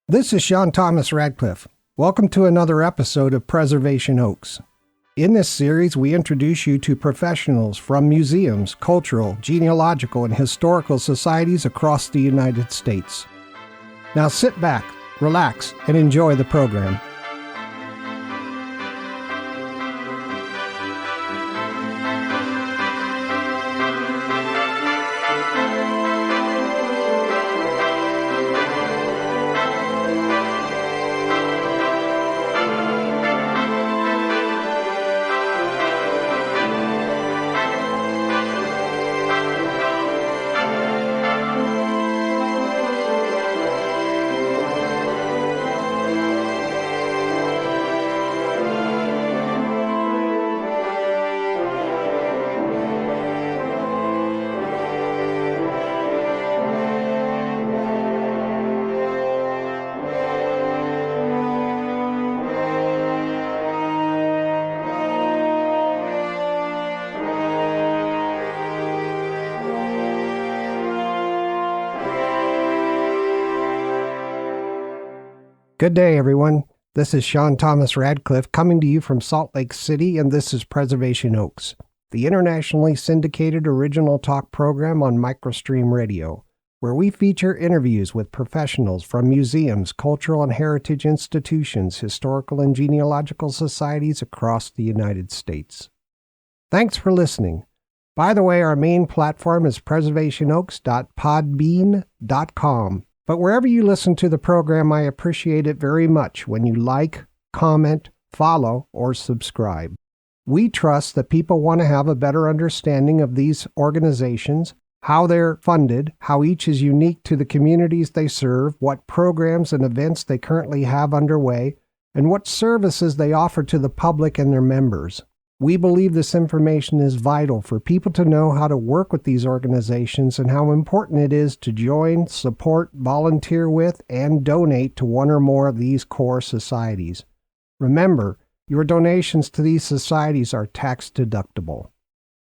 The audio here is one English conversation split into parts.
This is Sean Radcliff. Welcome to another episode of Preservation Oaks. In this series, we introduce you to professionals from museums, cultural, genealogical, and historical societies across the United States. Now sit back, relax, and enjoy the program. Good day, everyone. This is Sean Radcliff coming to you from Salt Lake City, and this is Preservation Oaks, the internationally syndicated original talk program on MicroStream Radio, where we feature interviews with professionals from museums, cultural and heritage institutions, historical and genealogical societies across the United States. Thanks for listening. By the way, our main platform is preservationoaks.podbean.com. But wherever you listen to the program, I appreciate it very much when you like, comment, follow, or subscribe. We trust that people want to have a better understanding of these organizations, how they're funded, how each is unique to the communities they serve, what programs and events they currently have underway, and what services they offer to the public and their members. We believe this information is vital for people to know how to work with these organizations and how important it is to join, support, volunteer with, and donate to one or more of these core societies. Remember, your donations to these societies are tax deductible.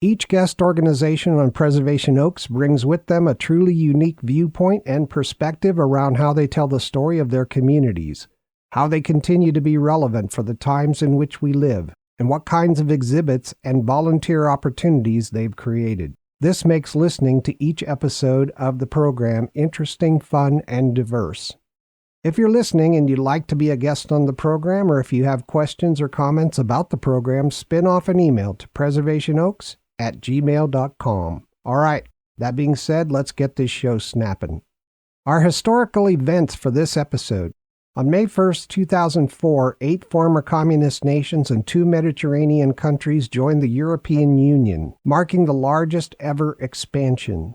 Each guest organization on Preservation Oaks brings with them a truly unique viewpoint and perspective around how they tell the story of their communities, how they continue to be relevant for the times in which we live, and what kinds of exhibits and volunteer opportunities they've created. This makes listening to each episode of the program interesting, fun, and diverse. If you're listening and you'd like to be a guest on the program, or if you have questions or comments about the program, spin off an email to preservationoaks@gmail.com. All right, that being said, let's get this show snapping. Our historical events for this episode. On May 1st, 2004, 8 former communist nations and 2 Mediterranean countries joined the European Union, marking the largest ever expansion.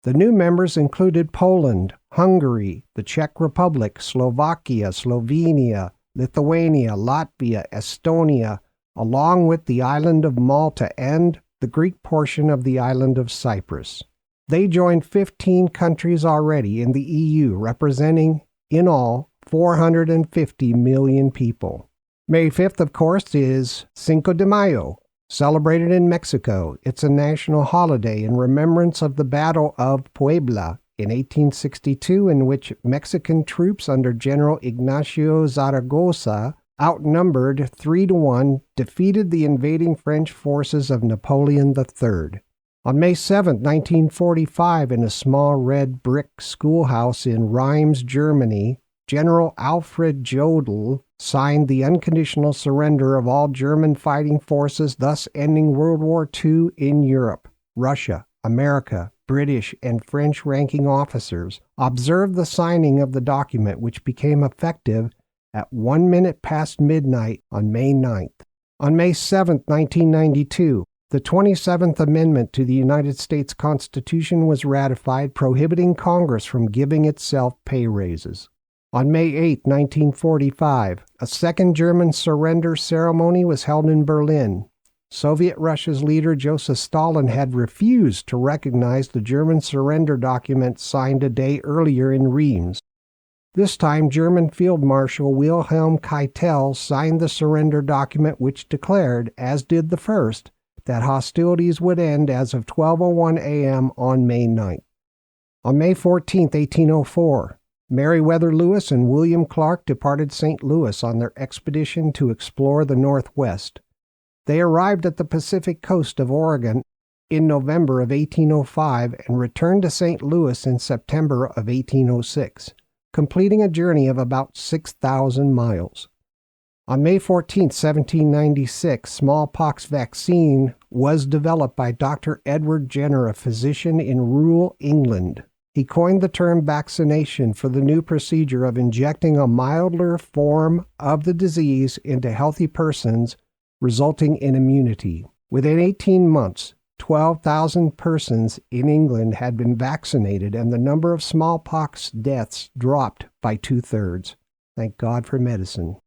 The new members included Poland, Hungary, the Czech Republic, Slovakia, Slovenia, Lithuania, Latvia, Estonia, along with the island of Malta and the Greek portion of the island of Cyprus. They joined 15 countries already in the EU, representing, in all, 450 million people. May 5th, of course, is Cinco de Mayo, celebrated in Mexico. It's a national holiday in remembrance of the Battle of Puebla in 1862, in which Mexican troops under General Ignacio Zaragoza, outnumbered 3-1, defeated the invading French forces of Napoleon III. On May 7, 1945, in a small red brick schoolhouse in Reims, Germany, General Alfred Jodl signed the unconditional surrender of all German fighting forces, thus ending World War II in Europe. Russia, America, British, and French ranking officers observed the signing of the document, which became effective at 1 minute past midnight on May 9th. On May 7, 1992, the 27th Amendment to the United States Constitution was ratified, prohibiting Congress from giving itself pay raises. On May 8, 1945, a second German surrender ceremony was held in Berlin. Soviet Russia's leader Joseph Stalin had refused to recognize the German surrender document signed a day earlier in Reims. This time, German Field Marshal Wilhelm Keitel signed the surrender document, which declared, as did the first, that hostilities would end as of 12:01 a.m. on May 9th. On May 14, 1804, Meriwether Lewis and William Clark departed St. Louis on their expedition to explore the Northwest. They arrived at the Pacific coast of Oregon in November of 1805 and returned to St. Louis in September of 1806, completing a journey of about 6,000 miles. On May 14, 1796, smallpox vaccine was developed by Dr. Edward Jenner, a physician in rural England. He coined the term vaccination for the new procedure of injecting a milder form of the disease into healthy persons, resulting in immunity. Within 18 months, 12,000 persons in England had been vaccinated, and the number of smallpox deaths dropped by 2/3. Thank God for medicine.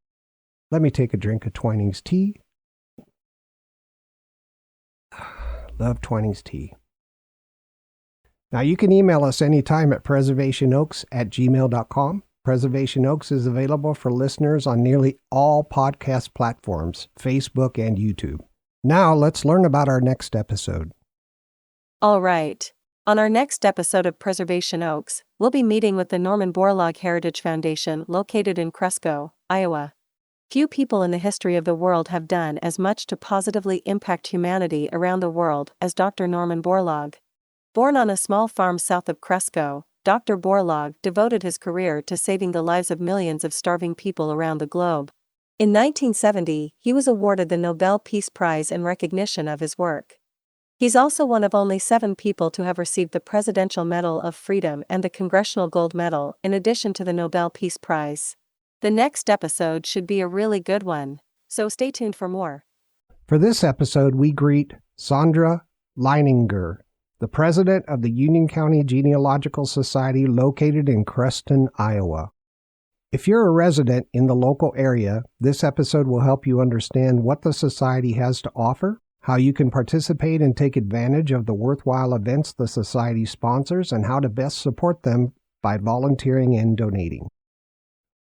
Let me take a drink of Twining's tea. Love Twining's tea. Now, you can email us anytime at preservationoaks@gmail.com. Preservation Oaks is available for listeners on nearly all podcast platforms, Facebook and YouTube. Now, let's learn about our next episode. All right. On our next episode of Preservation Oaks, we'll be meeting with the Norman Borlaug Heritage Foundation located in Creston, Iowa. Few people in the history of the world have done as much to positively impact humanity around the world as Dr. Norman Borlaug. Born on a small farm south of Creston, Dr. Borlaug devoted his career to saving the lives of millions of starving people around the globe. In 1970, he was awarded the Nobel Peace Prize in recognition of his work. He's also one of only 7 people to have received the Presidential Medal of Freedom and the Congressional Gold Medal, in addition to the Nobel Peace Prize. The next episode should be a really good one, so stay tuned for more. For this episode, we greet Saundra Leininger, the president of the Union County Genealogical Society located in Creston, Iowa. If you're a resident in the local area, this episode will help you understand what the society has to offer, how you can participate and take advantage of the worthwhile events the society sponsors, and how to best support them by volunteering and donating.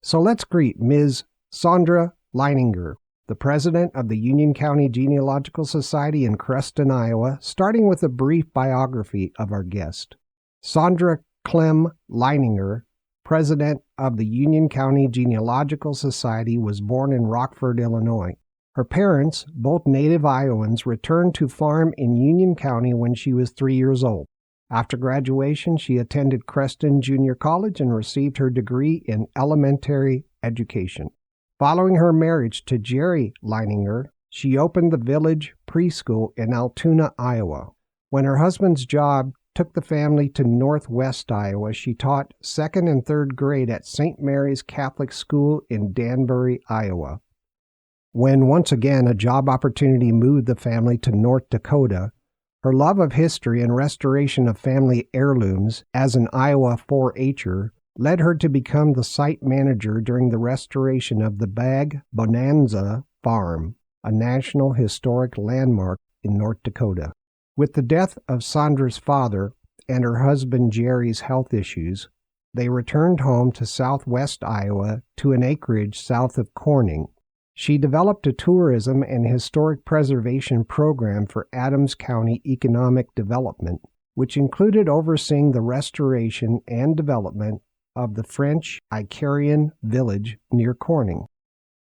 So let's greet Ms. Saundra Leininger, the president of the Union County Genealogical Society in Creston, Iowa, starting with a brief biography of our guest. Saundra Clem Leininger, president of the Union County Genealogical Society, was born in Rockford, Illinois. Her parents, both native Iowans, returned to farm in Union County when she was 3 years old. After graduation, she attended Creston Junior College and received her degree in elementary education. Following her marriage to Jerry Leininger, she opened the village preschool in Altoona, Iowa. When her husband's job took the family to Northwest Iowa, she taught 2nd and 3rd grade at St. Mary's Catholic School in Danbury, Iowa. When once again a job opportunity moved the family to North Dakota, her love of history and restoration of family heirlooms as an Iowa 4-H'er led her to become the site manager during the restoration of the Bag Bonanza Farm, a National Historic Landmark in North Dakota. With the death of Saundra's father and her husband Jerry's health issues, they returned home to southwest Iowa to an acreage south of Corning. She developed a tourism and historic preservation program for Adams County economic development, which included overseeing the restoration and development of the French Icarian village near Corning.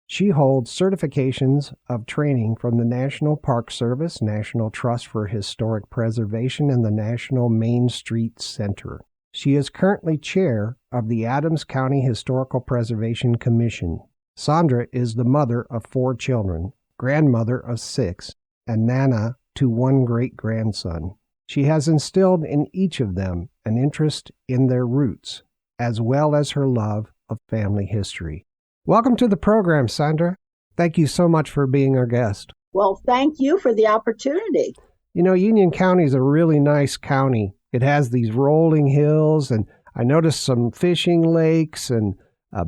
She holds certifications of training from the National Park Service, National Trust for Historic Preservation, and the National Main Street Center. She is currently chair of the Adams County Historical Preservation Commission. Saundra is the mother of 4 children, grandmother of 6, and nana to 1 great-grandson. She has instilled in each of them an interest in their roots, as well as her love of family history. Welcome to the program, Saundra. Thank you so much for being our guest. Well, thank you for the opportunity. You know, Union County is a really nice county. It has these rolling hills, and I noticed some fishing lakes and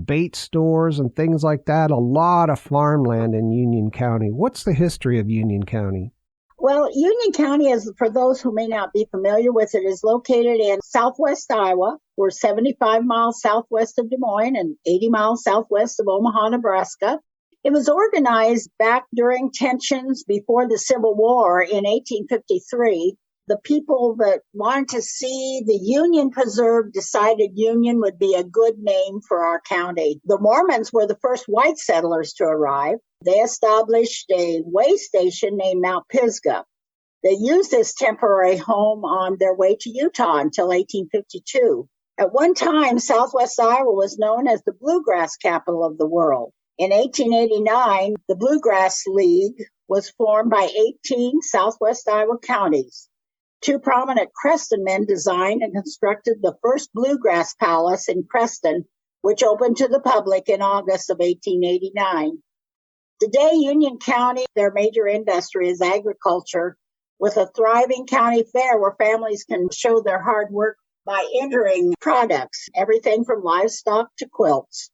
bait stores and things like that. A lot of farmland in Union County. What's the history of Union County? Well, Union County, is, for those who may not be familiar with it, is located in southwest Iowa. We're 75 miles southwest of Des Moines and 80 miles southwest of Omaha, Nebraska. It was organized back during tensions before the Civil War in 1853 The people that wanted to see the Union preserved decided Union would be a good name for our county. The Mormons were the first white settlers to arrive. They established a way station named Mount Pisgah. They used this temporary home on their way to Utah until 1852. At one time, Southwest Iowa was known as the bluegrass capital of the world. In 1889, the Bluegrass League was formed by 18 Southwest Iowa counties. Two prominent Creston men designed and constructed the first Bluegrass Palace in Creston, which opened to the public in August of 1889. Today, Union County, their major industry is agriculture, with a thriving county fair where families can show their hard work by entering products, everything from livestock to quilts.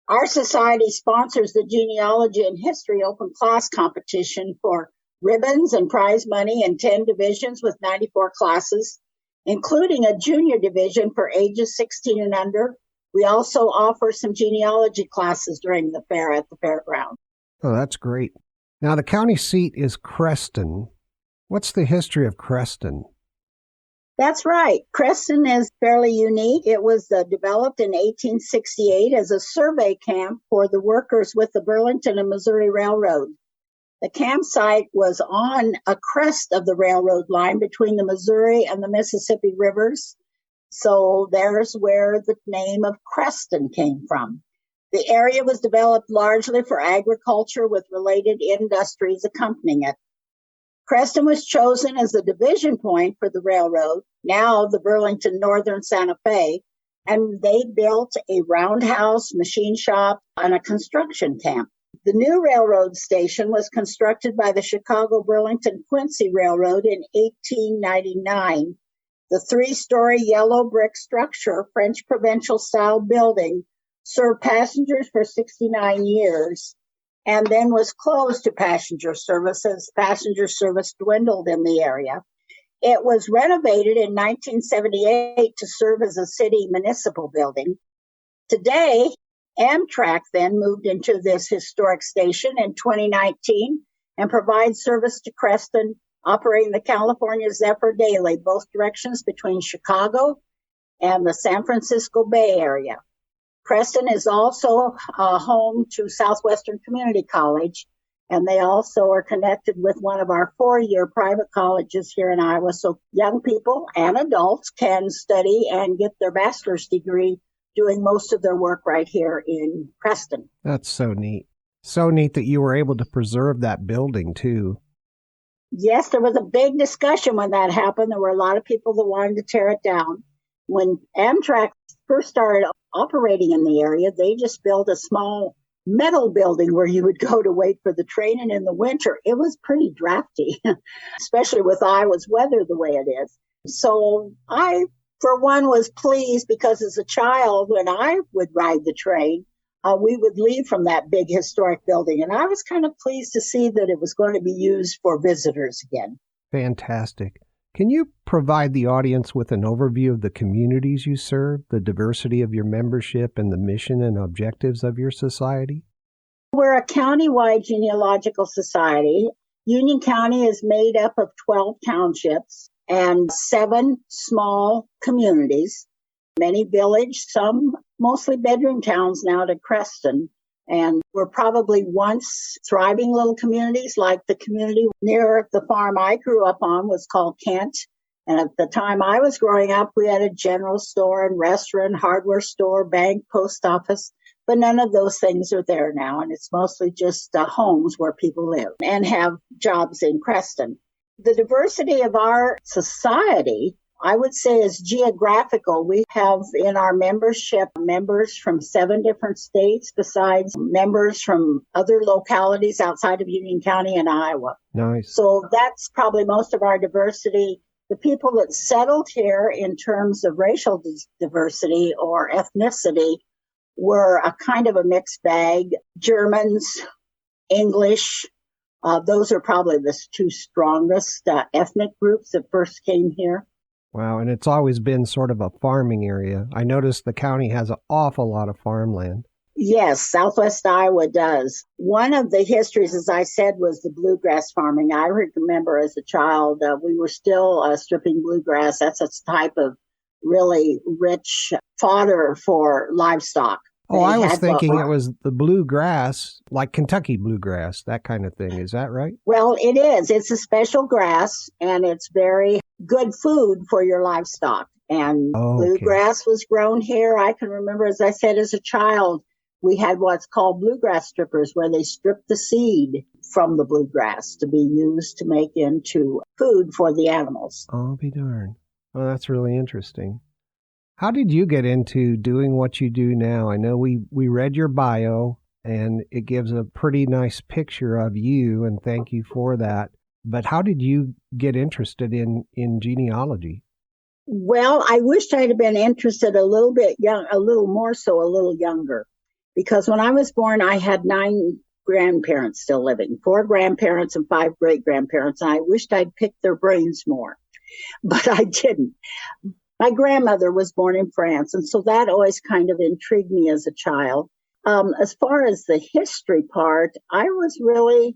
Our society sponsors the Genealogy and History Open Class competition for ribbons and prize money in 10 divisions with 94 classes, including a junior division for ages 16 and under. We also offer some genealogy classes during the fair at the fairground. Oh, that's great. Now, the county seat is Creston. What's the history of Creston? That's right. Creston is fairly unique. It was developed in 1868 as a survey camp for the workers with the Burlington and Missouri Railroad. The campsite was on a crest of the railroad line between the Missouri and the Mississippi rivers. So there's where the name of Creston came from. The area was developed largely for agriculture with related industries accompanying it. Creston was chosen as the division point for the railroad, now the Burlington Northern Santa Fe, and they built a roundhouse, machine shop, and a construction camp. The new railroad station was constructed by the Chicago-Burlington-Quincy Railroad in 1899. The three-story yellow brick structure, French provincial-style building, served passengers for 69 years. And then was closed to passenger service as passenger service dwindled in the area. It was renovated in 1978 to serve as a city municipal building. Today, Amtrak then moved into this historic station in 2019 and provides service to Creston, operating the California Zephyr daily, both directions between Chicago and the San Francisco Bay Area. Creston is also home to Southwestern Community College, and they also are connected with one of our 4-year private colleges here in Iowa, so young people and adults can study and get their bachelor's degree doing most of their work right here in Creston. That's so neat. So neat that you were able to preserve that building, too. Yes, there was a big discussion when that happened. There were a lot of people that wanted to tear it down. When Amtrak first started operating in the area, they just built a small metal building where you would go to wait for the train. And in the winter, it was pretty drafty, especially with Iowa's weather the way it is. So I, for one, was pleased because as a child, when I would ride the train, we would leave from that big historic building. And I was kind of pleased to see that it was going to be used for visitors again. Fantastic. Can you provide the audience with an overview of the communities you serve, the diversity of your membership, and the mission and objectives of your society? We're a county-wide genealogical society. Union County is made up of 12 townships and 7 small communities, many village, some mostly bedroom towns now to Creston. And we're probably once thriving little communities, like the community near the farm I grew up on was called Kent. And at the time I was growing up, we had a general store and restaurant, hardware store, bank, post office. But none of those things are there now. And it's mostly just homes where people live and have jobs in Creston. The diversity of our society, I would say, is geographical. We have in our membership members from 7 different states, besides members from other localities outside of Union County and Iowa. Nice. So that's probably most of our diversity. The people that settled here in terms of racial diversity or ethnicity were a kind of a mixed bag. Germans, English, those are probably the 2 strongest ethnic groups that first came here. Wow, and it's always been sort of a farming area. I noticed the county has an awful lot of farmland. Yes, Southwest Iowa does. One of the histories, as I said, was the bluegrass farming. I remember as a child, we were still stripping bluegrass. That's a type of really rich fodder for livestock. Oh, I was thinking it was the bluegrass, like Kentucky bluegrass, that kind of thing. Is that right? Well, it is. It's a special grass, and it's very good food for your livestock. And bluegrass was grown here. I can remember, as I said, as a child, we had what's called bluegrass strippers, where they strip the seed from the bluegrass to be used to make into food for the animals. Oh, be darned. Oh, that's really interesting. How did you get into doing what you do now? I know we read your bio, and it gives a pretty nice picture of you, and thank you for that. But how did you get interested in genealogy? Well, I wished I'd have been interested a little bit young, a little more so, a little younger. Because when I was born, I had 9 grandparents still living, 4 grandparents and 5 great-grandparents, and I wished I'd picked their brains more, but I didn't. My grandmother was born in France, and so that always kind of intrigued me as a child. As far as the history part, I was really,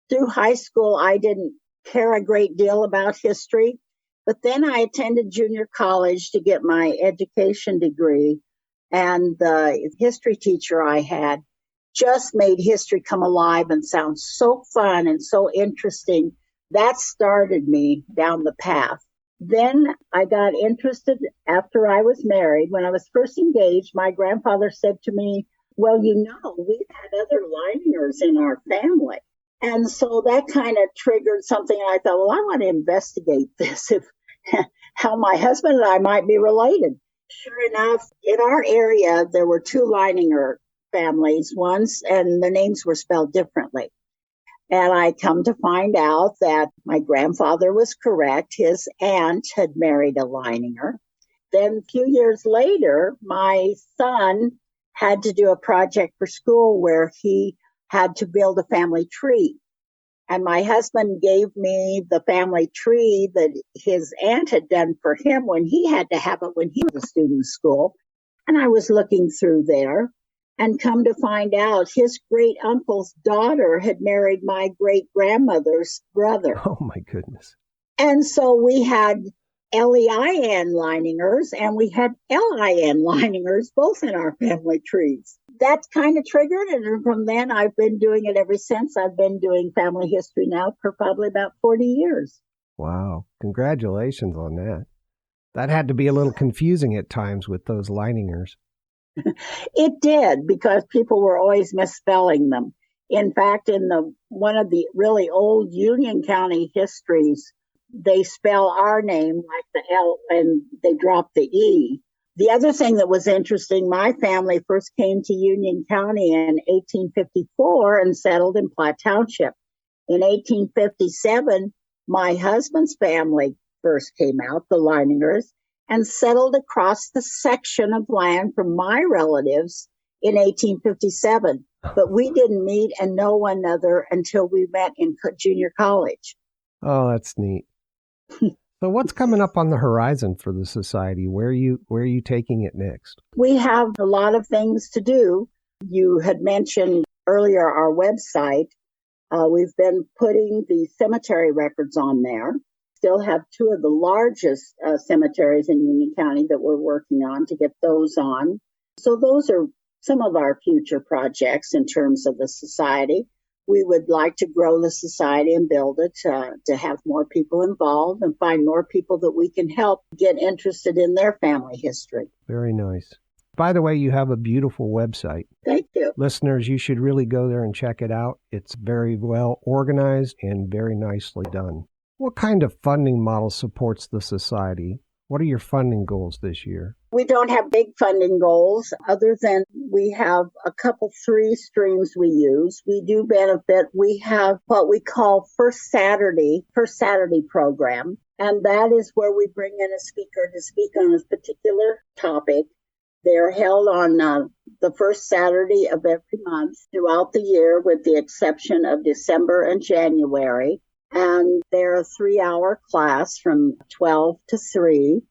through high school, I didn't care a great deal about history, but then I attended junior college to get my education degree. And the history teacher I had just made history come alive and sound so fun and so interesting. That started me down the path. Then I got interested after I was married. When I was first engaged, my grandfather said to me, well, we've had other Leiningers in our family. And so that kind of triggered something. And I thought, well, I want to investigate this, how my husband and I might be related. Sure enough, in our area, there were 2 Leininger families once, and the names were spelled differently. And I come to find out that my grandfather was correct. His aunt had married a Leininger. Then a few years later, my son had to do a project for school where he had to build a family tree. And my husband gave me the family tree that his aunt had done for him when he had to have it when he was a student in school. And I was looking through there and come to find out his great uncle's daughter had married my great grandmother's brother. Oh, my goodness. And so we had Lein Leiningers and we had Lin Leiningers both in our family trees. That kind of triggered it. And from then, I've been doing it ever since. I've been doing family history now for probably about 40 years. Wow. Congratulations on that. That had to be a little confusing at times with those Leiningers. It did, because people were always misspelling them. In fact, in one of the really old Union County histories, they spell our name like the L and they drop the E. The other thing that was interesting, my family first came to Union County in 1854 and settled in Platte Township. In 1857, my husband's family first came out, the Leiningers, and settled across the section of land from my relatives in 1857. But we didn't meet and know one another until we met in junior college. Oh, that's neat. So what's coming up on the horizon for the society? Where are you taking it next? We have a lot of things to do. You had mentioned earlier our website. We've been putting the cemetery records on there. Still have 2 of the largest cemeteries in Union County that we're working on to get those on. So those are some of our future projects in terms of the society. We would like to grow the society and build it to have more people involved and find more people that we can help get interested in their family history. Very nice. By the way, you have a beautiful website. Thank you. Listeners, you should really go there and check it out. It's very well organized and very nicely done. What kind of funding model supports the society? What are your funding goals this year? We don't have big funding goals other than we have a couple 3 streams we use. We do benefit. We have what we call First Saturday program. And that is where we bring in a speaker to speak on a particular topic. They're held on the first Saturday of every month throughout the year, with the exception of December and January. And they're a 3-hour class from 12 to 3,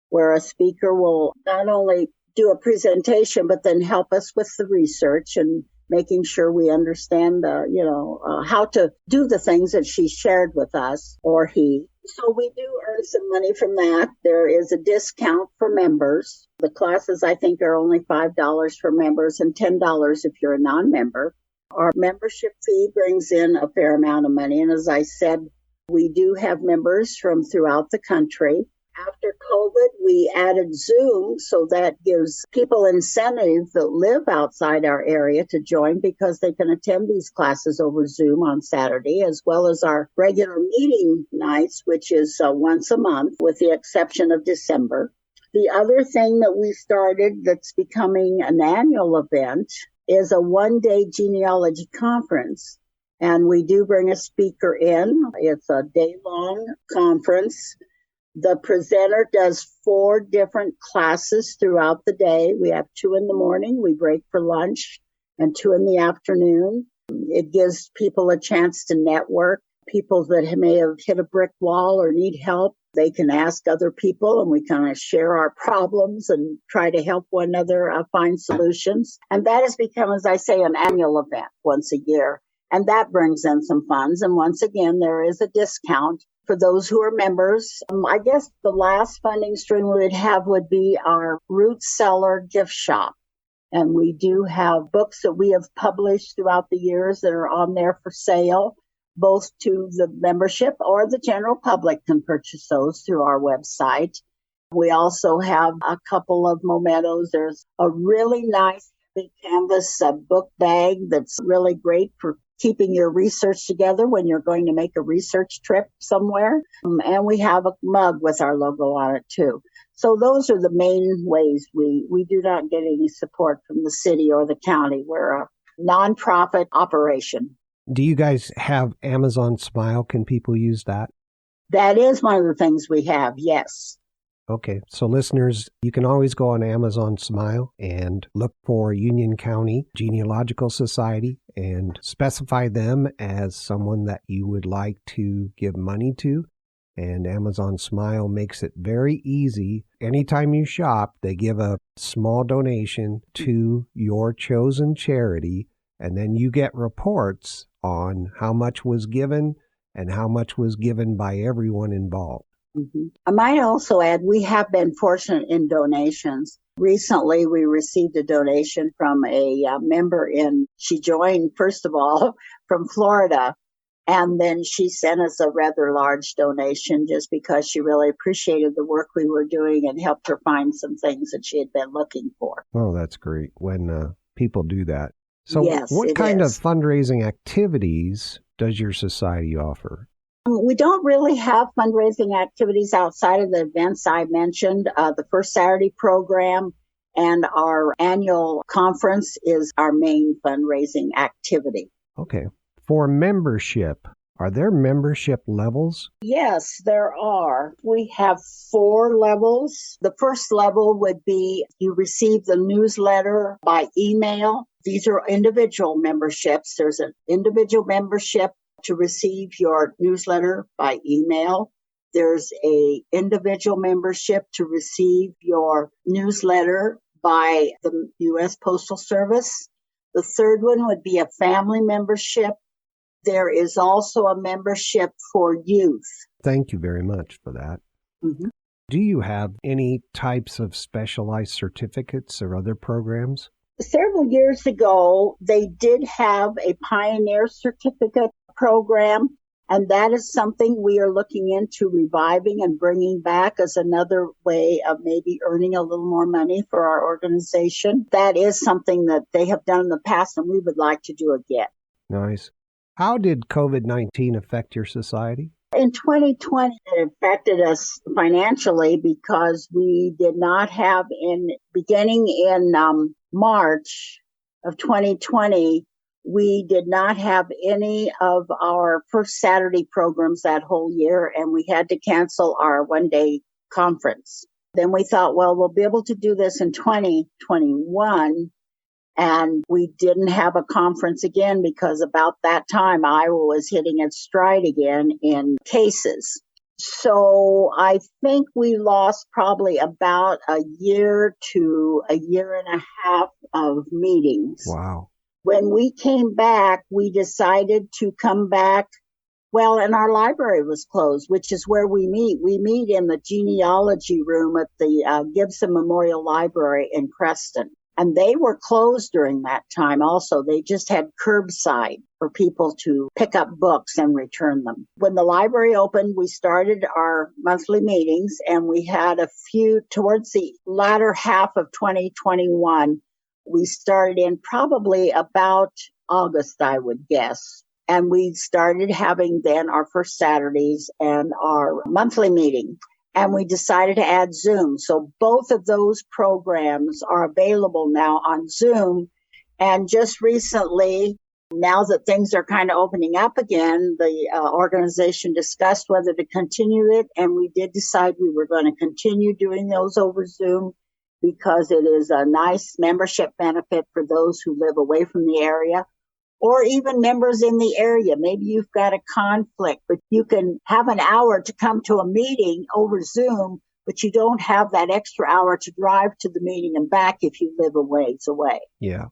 where a speaker will not only do a presentation, but then help us with the research and making sure we understand, how to do the things that she shared with us, or he. So we do earn some money from that. There is a discount for members. The classes, I think, are only $5 for members and $10 if you're a non-member. Our membership fee brings in a fair amount of money. And as I said, we do have members from throughout the country. After COVID, we added Zoom, so that gives people incentive that live outside our area to join because they can attend these classes over Zoom on Saturday, as well as our regular meeting nights, which is once a month, with the exception of December. The other thing that we started that's becoming an annual event is a one-day genealogy conference. And we do bring a speaker in. It's a day-long conference. The presenter does 4 different classes throughout the day. We have 2 in the morning, we break for lunch, and 2 in the afternoon. It gives people a chance to network. People that may have hit a brick wall or need help, they can ask other people, and we kind of share our problems and try to help one another find solutions. And that has become, as I say, an annual event once a year. And that brings in some funds. And once again, there is a discount for those who are members. I guess the last funding stream we would have would be our root cellar gift shop. And we do have books that we have published throughout the years that are on there for sale, both to the membership or the general public can purchase those through our website. We also have a couple of mementos. There's a really nice big canvas book bag that's really great for keeping your research together when you're going to make a research trip somewhere. And we have a mug with our logo on it too. So those are the main ways we do not get any support from the city or the county. We're a nonprofit operation. Do you guys have Amazon Smile? Can people use that? That is one of the things we have, yes. Okay, so listeners, you can always go on Amazon Smile and look for Union County Genealogical Society and specify them as someone that you would like to give money to. And Amazon Smile makes it very easy. Anytime you shop, they give a small donation to your chosen charity, and then you get reports on how much was given and how much was given by everyone involved. Mm-hmm. I might also add, we have been fortunate in donations. Recently, we received a donation from a member she joined, first of all, from Florida. And then she sent us a rather large donation just because she really appreciated the work we were doing and helped her find some things that she had been looking for. Oh, that's great when people do that. So yes, what kind is. of fundraising activities does your society offer? We don't really have fundraising activities outside of the events I mentioned. The First Saturday program and our annual conference is our main fundraising activity. Okay. For membership, are there membership levels? Yes, there are. We have 4 levels. The first level would be you receive the newsletter by email. These are individual memberships. There's an individual membership to receive your newsletter by email. There's a individual membership to receive your newsletter by the U.S. Postal Service. The third one would be a family membership. There is also a membership for youth. Thank you very much for that. Mm-hmm. Do you have any types of specialized certificates or other programs? Several years ago, they did have a Pioneer Certificate program, and that is something we are looking into reviving and bringing back as another way of maybe earning a little more money for our organization. That is something that they have done in the past, and we would like to do again. Nice. How did COVID-19 affect your society? In 2020, it affected us financially because we did not have beginning in March of 2020, we did not have any of our First Saturday programs that whole year, and we had to cancel our one-day conference. Then we thought, well, we'll be able to do this in 2021. And we didn't have a conference again because about that time, Iowa was hitting its stride again in cases. So I think we lost probably about a year to a year and a half of meetings. Wow. When we came back, we decided to come back. Well, and our library was closed, which is where we meet. We meet in the genealogy room at the Gibson Memorial Library in Creston. And they were closed during that time also. They just had curbside for people to pick up books and return them. When the library opened, we started our monthly meetings, and we had a few towards the latter half of 2021. We started in probably about August, I would guess. And we started having then our first Saturdays and our monthly meeting. And we decided to add Zoom. So both of those programs are available now on Zoom. And just recently, now that things are kind of opening up again, the organization discussed whether to continue it. And we did decide we were going to continue doing those over Zoom because it is a nice membership benefit for those who live away from the area, or even members in the area. Maybe you've got a conflict, but you can have an hour to come to a meeting over Zoom, but you don't have that extra hour to drive to the meeting and back if you live a ways away. Yeah.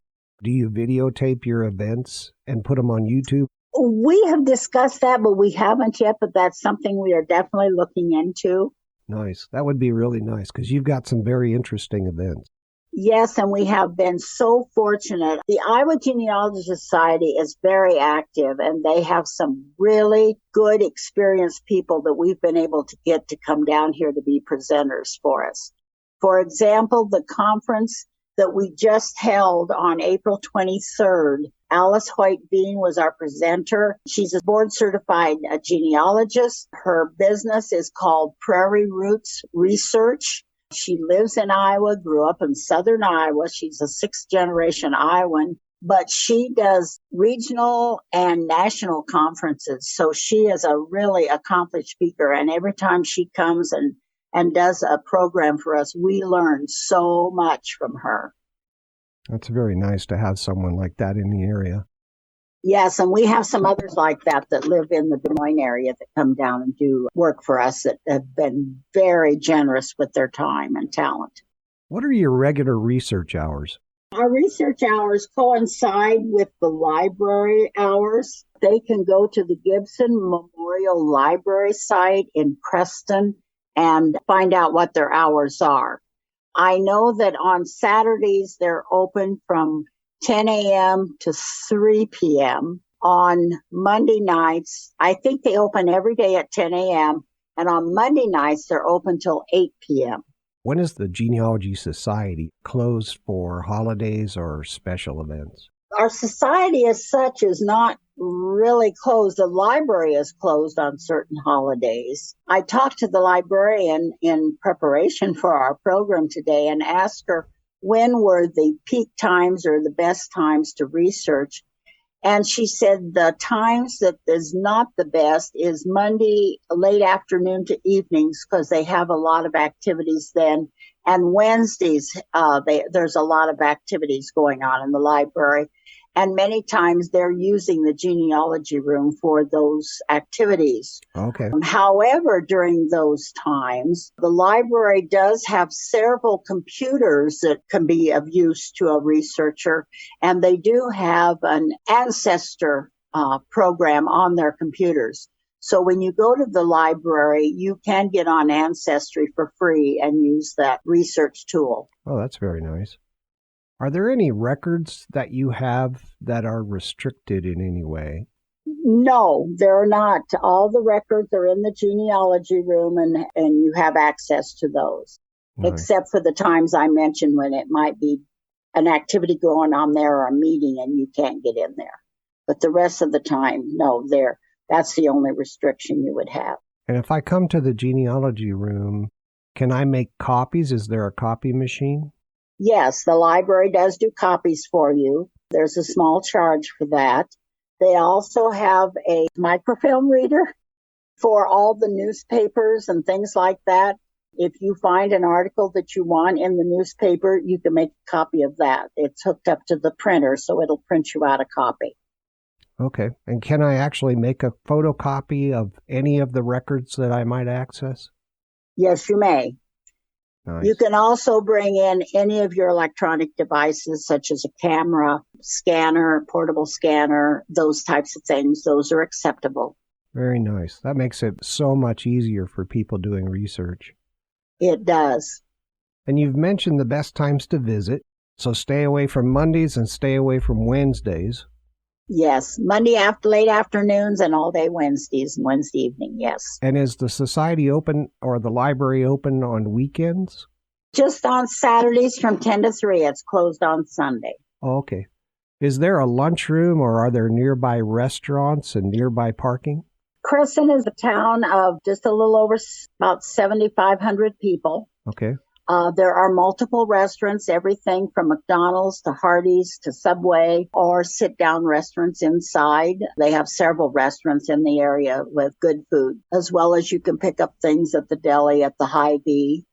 Do you videotape your events and put them on YouTube? We have discussed that, but we haven't yet, but that's something we are definitely looking into. Nice. That would be really nice because you've got some very interesting events. Yes, and we have been so fortunate. The Iowa Genealogical Society is very active, and they have some really good, experienced people that we've been able to get to come down here to be presenters for us. For example, the conference that we just held on April 23rd, Alice Hoyt-Bean was our presenter. She's a board-certified genealogist. Her business is called Prairie Roots Research. She lives in Iowa, grew up in southern Iowa. She's a sixth-generation Iowan, but she does regional and national conferences. So she is a really accomplished speaker, and every time she comes and does a program for us, we learn so much from her. That's very nice to have someone like that in the area. Yes, and we have some others like that live in the Des Moines area that come down and do work for us that have been very generous with their time and talent. What are your regular research hours? Our research hours coincide with the library hours. They can go to the Gibson Memorial Library site in Creston and find out what their hours are. I know that on Saturdays they're open from 10 a.m. to 3 p.m. On Monday nights, I think they open every day at 10 a.m. And on Monday nights, they're open till 8 p.m. When is the Genealogy Society closed for holidays or special events? Our society as such is not really closed. The library is closed on certain holidays. I talked to the librarian in preparation for our program today and asked her when were the peak times or the best times to research. And she said the times that is not the best is Monday, late afternoon to evenings, because they have a lot of activities then. And Wednesdays, there's a lot of activities going on in the library. And many times they're using the genealogy room for those activities. Okay. However, during those times, the library does have several computers that can be of use to a researcher, and they do have an ancestor program on their computers. So when you go to the library, you can get on Ancestry for free and use that research tool. Oh, that's very nice. Are there any records that you have that are restricted in any way? No, they're not. All the records are in the genealogy room, and you have access to those, Nice. Except for the times I mentioned when it might be an activity going on there or a meeting and you can't get in there. But the rest of the time, no, that's the only restriction you would have. And if I come to the genealogy room, can I make copies? Is there a copy machine? Yes, the library does do copies for you. There's a small charge for that. They also have a microfilm reader for all the newspapers and things like that. If you find an article that you want in the newspaper, you can make a copy of that. It's hooked up to the printer, so it'll print you out a copy. Okay. And can I actually make a photocopy of any of the records that I might access? Yes, you may. Nice. You can also bring in any of your electronic devices, such as a camera, scanner, portable scanner, those types of things. Those are acceptable. Very nice. That makes it so much easier for people doing research. It does. And you've mentioned the best times to visit. So stay away from Mondays and stay away from Wednesdays. Yes, Monday after late afternoons and all day Wednesdays and Wednesday evening, yes. And is the society open or the library open on weekends? Just on Saturdays from 10 to 3. It's closed on Sunday. Oh, okay. Is there a lunchroom or are there nearby restaurants and nearby parking? Creston is a town of just a little over about 7,500 people. Okay. There are multiple restaurants, everything from McDonald's to Hardee's to Subway or sit-down restaurants inside. They have several restaurants in the area with good food, as well as you can pick up things at the deli at the Hy-Vee.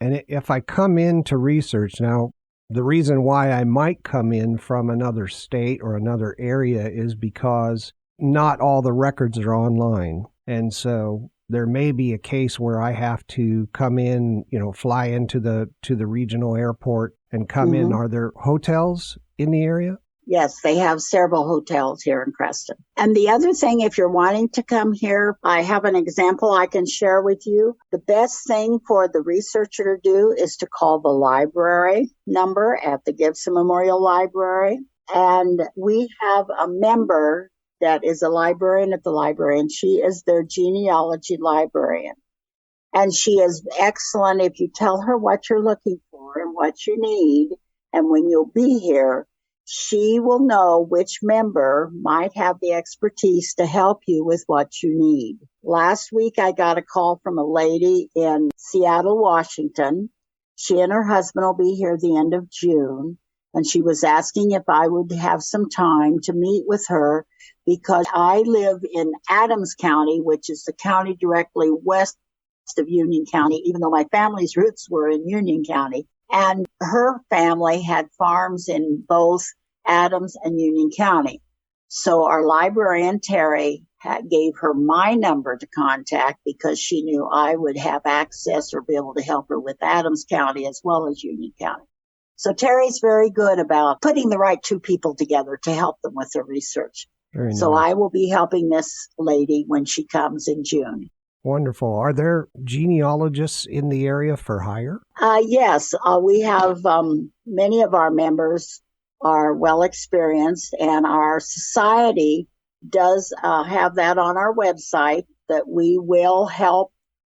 And if I come in to research now, the reason why I might come in from another state or another area is because not all the records are online. And so there may be a case where I have to come in, fly into the regional airport and come in. Are there hotels in the area? Yes, they have several hotels here in Creston. And the other thing, if you're wanting to come here, I have an example I can share with you. The best thing for the researcher to do is to call the library number at the Gibson Memorial Library. And we have a member that is a librarian at the library, and she is their genealogy librarian. And she is excellent. If you tell her what you're looking for and what you need, and when you'll be here, she will know which member might have the expertise to help you with what you need. Last week, I got a call from a lady in Seattle, Washington. She and her husband will be here the end of June. And she was asking if I would have some time to meet with her because I live in Adams County, which is the county directly west of Union County, even though my family's roots were in Union County. And her family had farms in both Adams and Union County. So our librarian, Terry, gave her my number to contact because she knew I would have access or be able to help her with Adams County as well as Union County. So Terry's very good about putting the right two people together to help them with their research. Very nice. So I will be helping this lady when she comes in June. Wonderful. Are there genealogists in the area for hire? Yes, we have many of our members are well experienced, and our society does have that on our website that we will help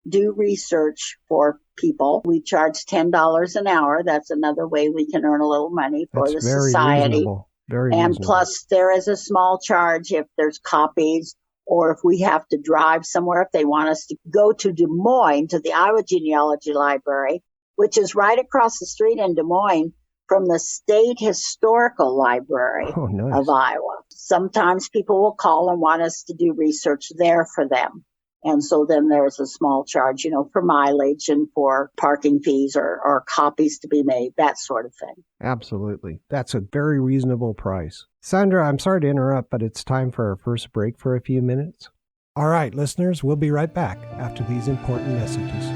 do research for people. We charge $10 an hour. That's another way we can earn a little money for That's the very society. Reasonable. Very and reasonable. Plus, there is a small charge if there's copies or if we have to drive somewhere. If they want us to go to Des Moines, to the Iowa Genealogy Library, which is right across the street in Des Moines from the State Historical Library of Iowa. Sometimes people will call and want us to do research there for them. And so then there's a small charge, for mileage and for parking fees or copies to be made, that sort of thing. Absolutely. That's a very reasonable price. Saundra, I'm sorry to interrupt, but it's time for our first break for a few minutes. All right, listeners, we'll be right back after these important messages.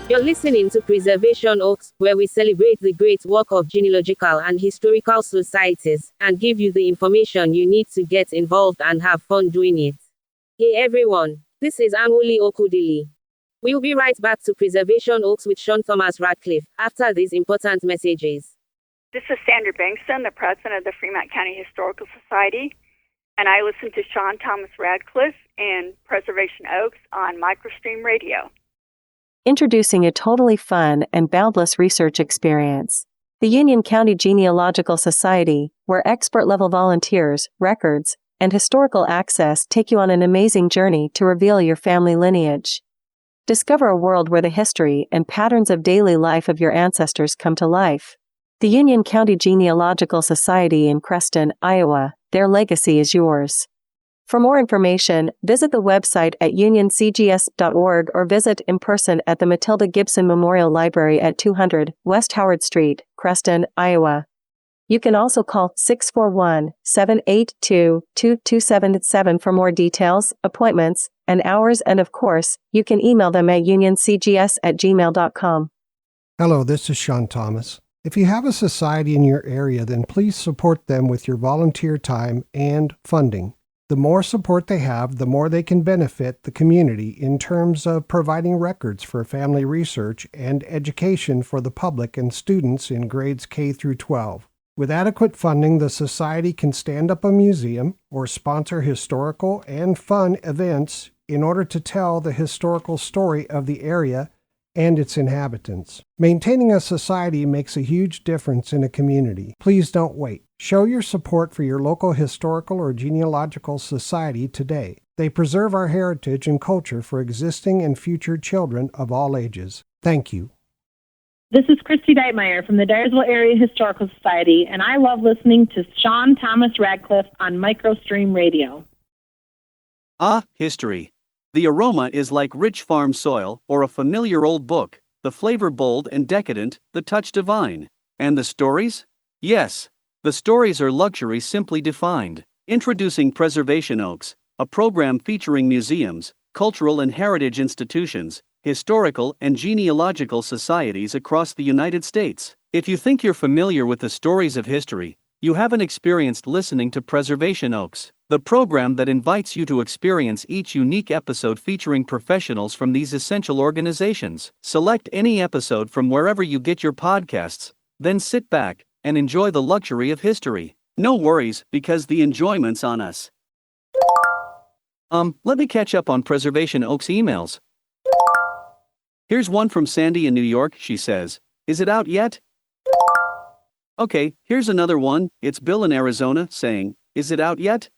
You're listening to Preservation Oaks, where we celebrate the great work of genealogical and historical societies, and give you the information you need to get involved and have fun doing it. Hey everyone, this is Amuli Okudili. We'll be right back to Preservation Oaks with Sean Radcliff, after these important messages. This is Sandra Bankston, the president of the Fremont County Historical Society, and I listen to Sean Radcliff in Preservation Oaks on Microstream Radio. Introducing a totally fun and boundless research experience. The Union County Genealogical Society, where expert-level volunteers, records, and historical access take you on an amazing journey to reveal your family lineage. Discover a world where the history and patterns of daily life of your ancestors come to life. The Union County Genealogical Society in Creston, Iowa, their legacy is yours. For more information, visit the website at unioncgs.org or visit in person at the Matilda Gibson Memorial Library at 200 West Howard Street, Creston, Iowa. You can also call 641-782-2277 for more details, appointments, and hours, and of course, you can email them at unioncgs@gmail.com. Hello, this is Sean Thomas. If you have a society in your area, then please support them with your volunteer time and funding. The more support they have, the more they can benefit the community in terms of providing records for family research and education for the public and students in grades K through 12. With adequate funding, the Society can stand up a museum or sponsor historical and fun events in order to tell the historical story of the area and its inhabitants. Maintaining a society makes a huge difference in a community. Please don't wait. Show your support for your local historical or genealogical society today. They preserve our heritage and culture for existing and future children of all ages. Thank you. This is Christy Deitmeyer from the Dyersville Area Historical Society, and I love listening to Sean Thomas Radcliff on Microstream Radio. History. The aroma is like rich farm soil or a familiar old book, the flavor bold and decadent, the touch divine. And the stories? Yes, the stories are luxury simply defined. Introducing Preservation Oaks, a program featuring museums, cultural and heritage institutions, historical and genealogical societies across the United States. If you think you're familiar with the stories of history, you haven't experienced listening to Preservation Oaks, the program that invites you to experience each unique episode featuring professionals from these essential organizations. Select any episode from wherever you get your podcasts, then sit back and enjoy the luxury of history. No worries, because the enjoyment's on us. Let me catch up on Preservation Oaks emails. Here's one from Sandy in New York. She says, "Is it out yet?" Okay, here's another one. It's Bill in Arizona saying, "Is it out yet?"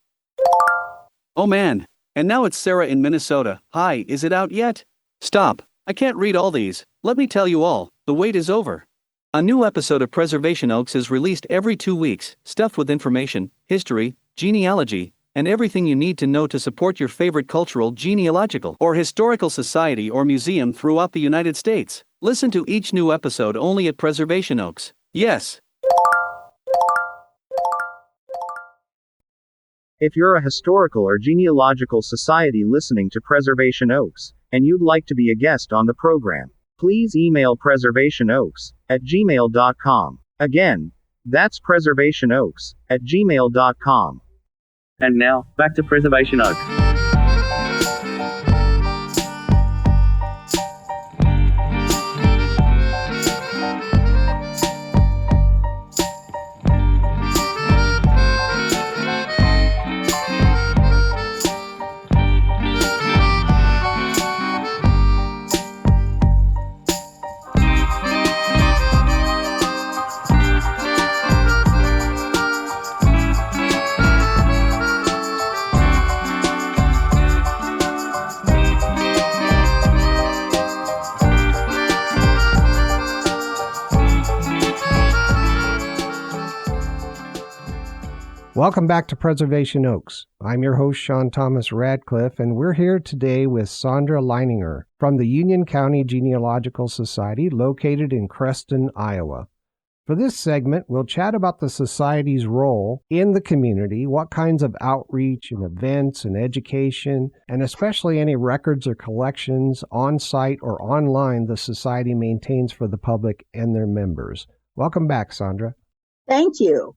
Oh man. And now it's Sarah in Minnesota. "Hi, is it out yet?" Stop. I can't read all these. Let me tell you all, the wait is over. A new episode of Preservation Oaks is released every 2 weeks, stuffed with information, history, genealogy, and everything you need to know to support your favorite cultural, genealogical, or historical society or museum throughout the United States. Listen to each new episode only at Preservation Oaks. Yes. If you're a historical or genealogical society listening to Preservation Oaks, and you'd like to be a guest on the program, please email preservationoaks@gmail.com. Again, that's preservationoaks@gmail.com. And now, back to Preservation Oaks. Welcome back to Preservation Oaks. I'm your host, Sean Thomas Radcliff, and we're here today with Saundra Leininger from the Union County Genealogical Society located in Creston, Iowa. For this segment, we'll chat about the Society's role in the community, what kinds of outreach and events and education, and especially any records or collections on-site or online the Society maintains for the public and their members. Welcome back, Saundra. Thank you.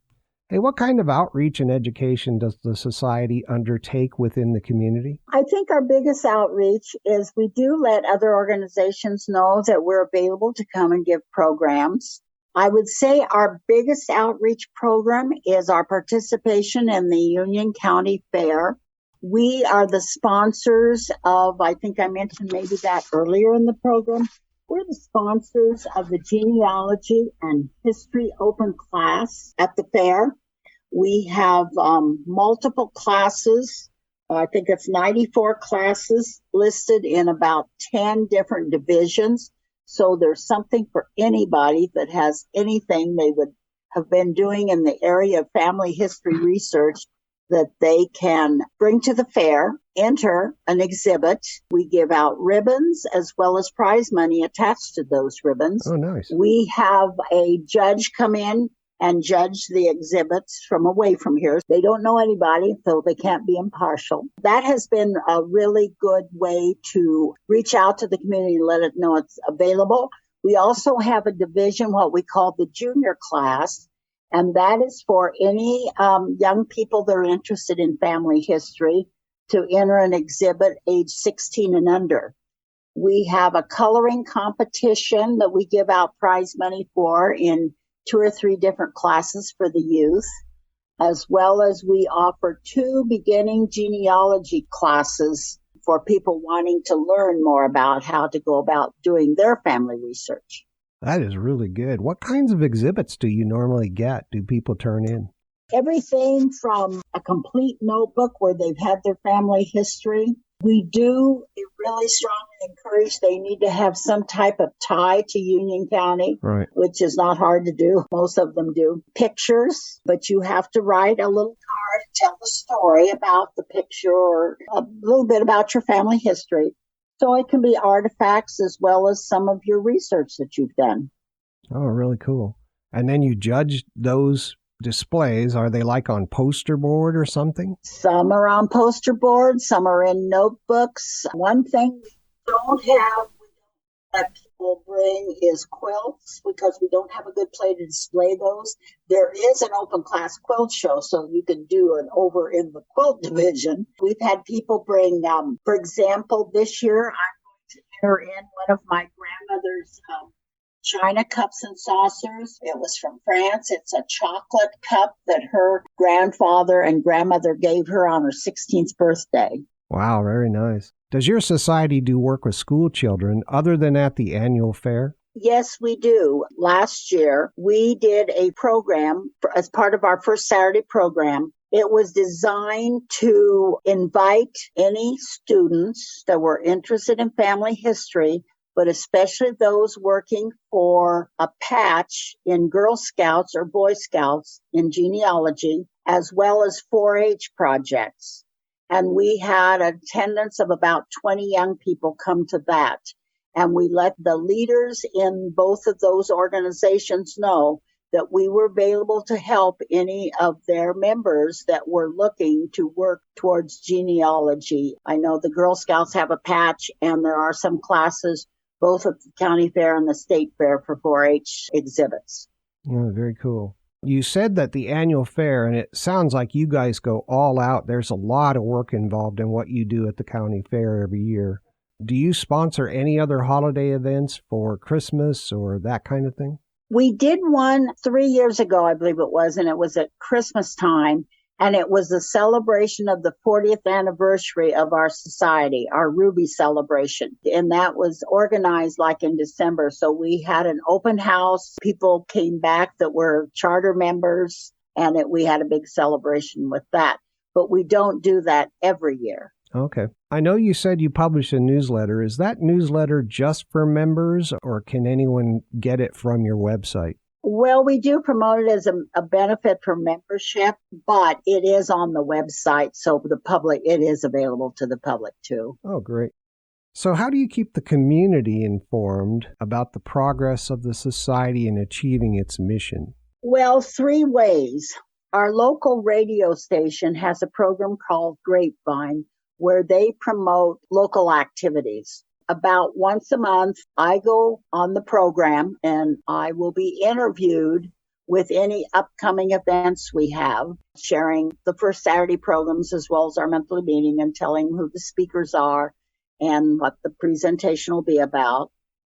Hey, what kind of outreach and education does the Society undertake within the community? I think our biggest outreach is we do let other organizations know that we're available to come and give programs. I would say our biggest outreach program is our participation in the Union County Fair. We are the sponsors of, I think I mentioned maybe that earlier in the program, we're the sponsors of the Genealogy and History Open Class at the fair. We have multiple classes. I think it's 94 classes listed in about 10 different divisions. So there's something for anybody that has anything they would have been doing in the area of family history research that they can bring to the fair, enter an exhibit. We give out ribbons as well as prize money attached to those ribbons. Oh, nice. We have a judge come in and judge the exhibits from away from here. They don't know anybody, so they can't be impartial. That has been a really good way to reach out to the community and let it know it's available. We also have a division, what we call the junior class, and that is for any young people that are interested in family history to enter an exhibit age 16 and under. We have a coloring competition that we give out prize money for in 2 or 3 different classes for the youth, as well as we offer 2 beginning genealogy classes for people wanting to learn more about how to go about doing their family research. That is really good. What kinds of exhibits do you normally get? Do people turn in? Everything from a complete notebook where they've had their family history. We do really strongly encourage they need to have some type of tie to Union County, Right. which is not hard to do. Most of them do. Pictures, but you have to write a little card to tell the story about the picture or a little bit about your family history. So it can be artifacts as well as some of your research that you've done. Oh, really cool. And then you judge those displays. Are they like on poster board or something? Some are on poster boards, some are in notebooks. One thing we don't let people bring is quilts because we don't have a good place to display those. There is an open class quilt show, so you can do it over in the quilt division. We've had people bring, for example, this year I'm going to enter in one of my grandmother's China cups and saucers. It was from France. It's a chocolate cup that her grandfather and grandmother gave her on her 16th birthday. Wow, very nice. Does your society do work with school children other than at the annual fair? Yes, we do. Last year, we did a program as part of our first Saturday program. It was designed to invite any students that were interested in family history, but especially those working for a patch in Girl Scouts or Boy Scouts in genealogy, as well as 4-H projects. And we had attendance of about 20 young people come to that. And we let the leaders in both of those organizations know that we were available to help any of their members that were looking to work towards genealogy. I know the Girl Scouts have a patch, and there are some classes both at the county fair and the state fair for 4-H exhibits. Oh, very cool. You said that the annual fair, and it sounds like you guys go all out. There's a lot of work involved in what you do at the county fair every year. Do you sponsor any other holiday events for Christmas or that kind of thing? We did one 3 years ago, I believe it was, and it was at Christmas time. And it was a celebration of the 40th anniversary of our society, our Ruby celebration. And that was organized like in December. So we had an open house. People came back that were charter members, and we had a big celebration with that. But we don't do that every year. Okay. I know you said you publish a newsletter. Is that newsletter just for members, or can anyone get it from your website? Well, we do promote it as a benefit for membership, but it is on the website, so it is available to the public too. Oh, great. So how do you keep the community informed about the progress of the society in achieving its mission? Well, 3 ways. Our local radio station has a program called Grapevine where they promote local activities. About once a month, I go on the program and I will be interviewed with any upcoming events we have, sharing the first Saturday programs as well as our monthly meeting and telling who the speakers are and what the presentation will be about.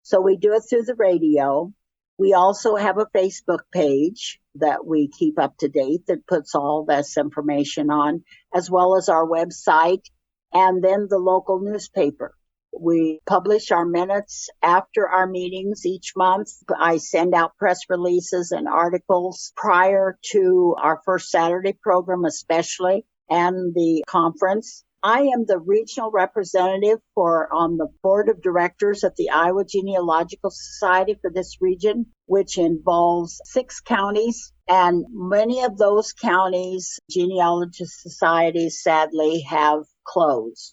So we do it through the radio. We also have a Facebook page that we keep up to date that puts all this information on, as well as our website and then the local newspaper. We publish our minutes after our meetings each month. I send out press releases and articles prior to our first Saturday program especially, and the conference. I am the regional representative on the board of directors at the Iowa Genealogical Society for this region, which involves 6 counties. And many of those counties, genealogical societies, sadly, have closed.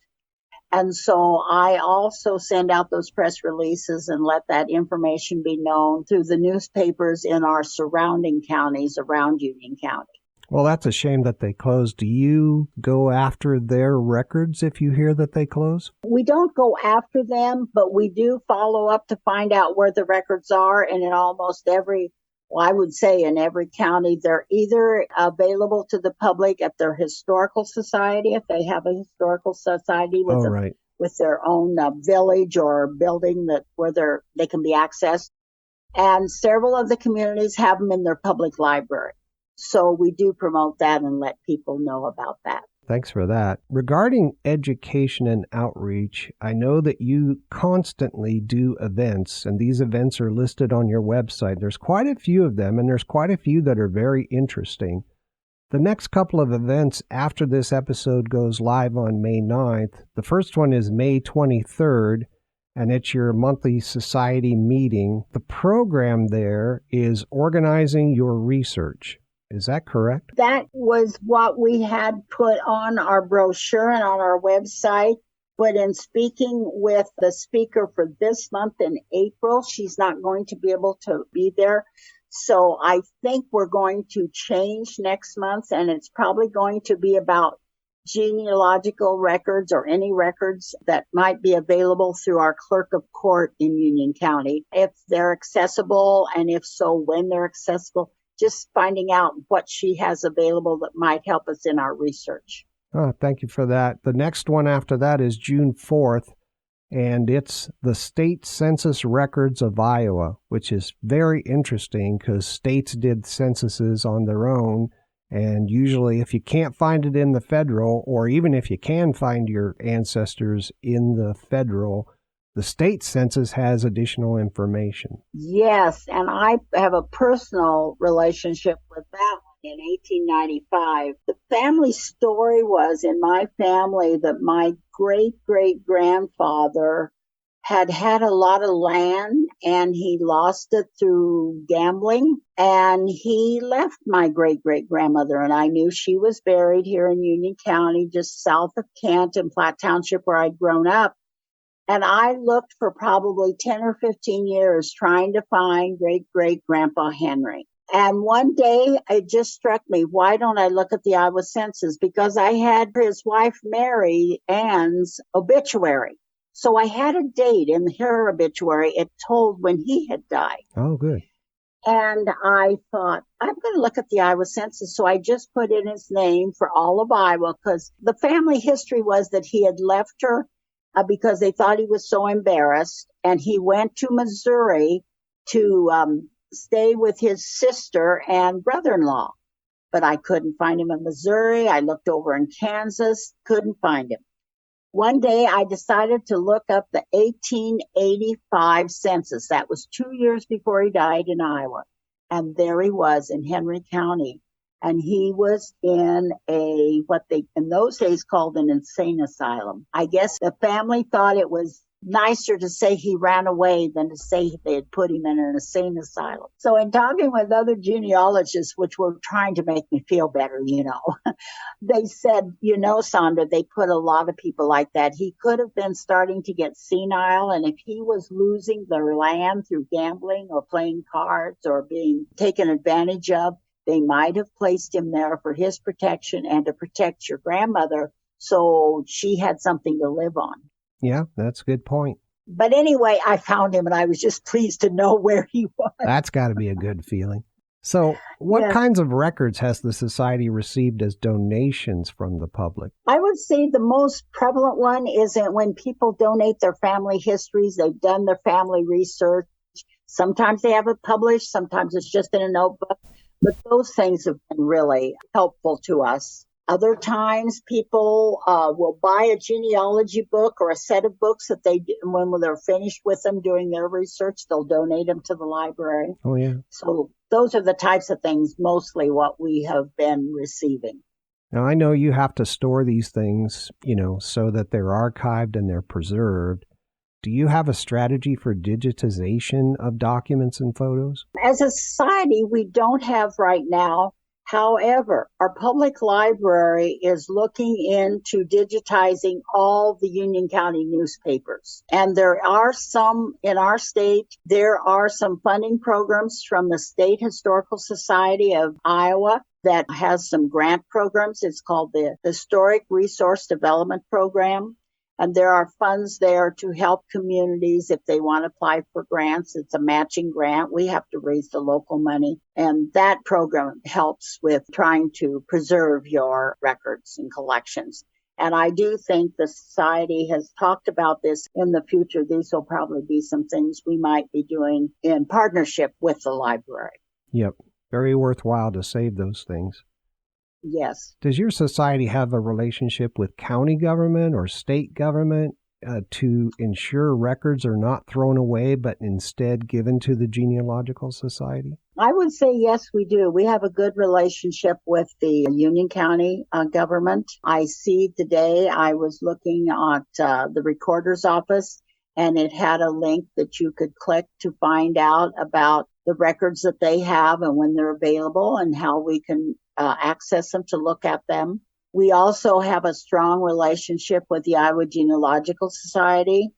And so I also send out those press releases and let that information be known through the newspapers in our surrounding counties around Union County. Well, that's a shame that they closed. Do you go after their records if you hear that they close? We don't go after them, but we do follow up to find out where the records are. And in almost I would say in every county, they're either available to the public at their historical society, if they have a historical society with their own village or building where they can be accessed. And several of the communities have them in their public library. So we do promote that and let people know about that. Thanks for that. Regarding education and outreach, I know that you constantly do events, and these events are listed on your website. There's quite a few of them, and there's quite a few that are very interesting. The next couple of events after this episode goes live on May 9th. The first one is May 23rd, and it's your monthly society meeting. The program there is Organizing Your Research. Is that correct? That was what we had put on our brochure and on our website. But in speaking with the speaker for this month in April, she's not going to be able to be there. So I think we're going to change next month, and it's probably going to be about genealogical records or any records that might be available through our clerk of court in Union County, if they're accessible, and if so, when they're accessible. Just finding out what she has available that might help us in our research. Oh, thank you for that. The next one after that is June 4th, and it's the State Census Records of Iowa, which is very interesting because states did censuses on their own, and usually if you can't find it in the federal, or even if you can find your ancestors in the federal, the state census has additional information. Yes, and I have a personal relationship with that one in 1895. The family story was in my family that my great-great-grandfather had a lot of land, and he lost it through gambling, and he left my great-great-grandmother, and I knew she was buried here in Union County, just south of Kent in Platte Township where I'd grown up. And I looked for probably 10 or 15 years trying to find great-great-grandpa Henry. And one day it just struck me, why don't I look at the Iowa census? Because I had his wife Mary Ann's obituary. So I had a date in her obituary. It told when he had died. Oh, good. And I thought, I'm going to look at the Iowa census. So I just put in his name for all of Iowa, because the family history was that he had left her because they thought he was so embarrassed. And he went to Missouri to stay with his sister and brother-in-law. But I couldn't find him in Missouri. I looked over in Kansas, couldn't find him. One day I decided to look up the 1885 census. That was 2 years before he died in Iowa. And there he was in Henry County. And he was in what they in those days called an insane asylum. I guess the family thought it was nicer to say he ran away than to say they had put him in an insane asylum. So in talking with other genealogists, which were trying to make me feel better, they said, Saundra, they put a lot of people like that. He could have been starting to get senile. And if he was losing their land through gambling or playing cards or being taken advantage of, they might have placed him there for his protection and to protect your grandmother so she had something to live on. Yeah, that's a good point. But anyway, I found him and I was just pleased to know where he was. That's got to be a good feeling. So what kinds of records has the society received as donations from the public? I would say the most prevalent one is when people donate their family histories. They've done their family research. Sometimes they have it published. Sometimes it's just in a notebook. But those things have been really helpful to us. Other times people will buy a genealogy book or a set of books that when they're finished with them doing their research, they'll donate them to the library. Oh, yeah. So those are the types of things, mostly what we have been receiving. Now, I know you have to store these things, so that they're archived and they're preserved. Do you have a strategy for digitization of documents and photos? As a society, we don't have right now. However, our public library is looking into digitizing all the Union County newspapers. And there are some in our state. There are some funding programs from the State Historical Society of Iowa that has some grant programs. It's called the Historic Resource Development Program. And there are funds there to help communities if they want to apply for grants. It's a matching grant. We have to raise the local money. And that program helps with trying to preserve your records and collections. And I do think the society has talked about this in the future. These will probably be some things we might be doing in partnership with the library. Yep. Very worthwhile to save those things. Yes. Does your society have a relationship with county government or state government to ensure records are not thrown away, but instead given to the Genealogical Society? I would say yes, we do. We have a good relationship with the Union County government. I see today I was looking at the recorder's office, and it had a link that you could click to find out about the records that they have and when they're available and how we can access them to look at them. We also have a strong relationship with the Iowa Genealogical Society.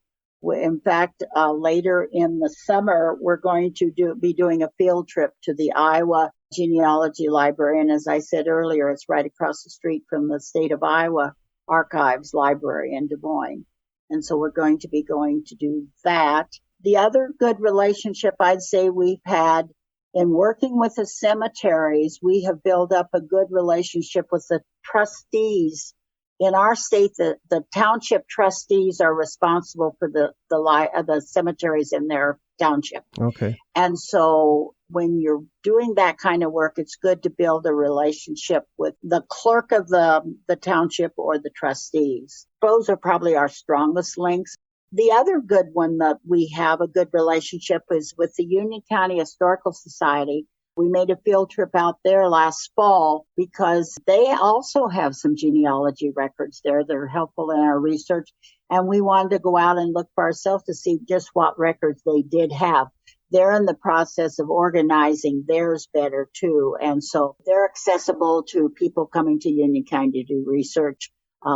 In fact, later in the summer, we're going to be doing a field trip to the Iowa Genealogy Library. And as I said earlier, it's right across the street from the State of Iowa Archives Library in Des Moines. And so we're going to be going to do that. The other good relationship I'd say we've had in working with the cemeteries, we have built up a good relationship with the trustees. In our state, the township trustees are responsible for the cemeteries in their township. Okay. And so when you're doing that kind of work, it's good to build a relationship with the clerk of the township or the trustees. Those are probably our strongest links. The other good one that we have a good relationship is with the Union County Historical Society. We made a field trip out there last fall because they also have some genealogy records there that are helpful in our research. And we wanted to go out and look for ourselves to see just what records they did have. They're in the process of organizing theirs better too. And so they're accessible to people coming to Union County to do research.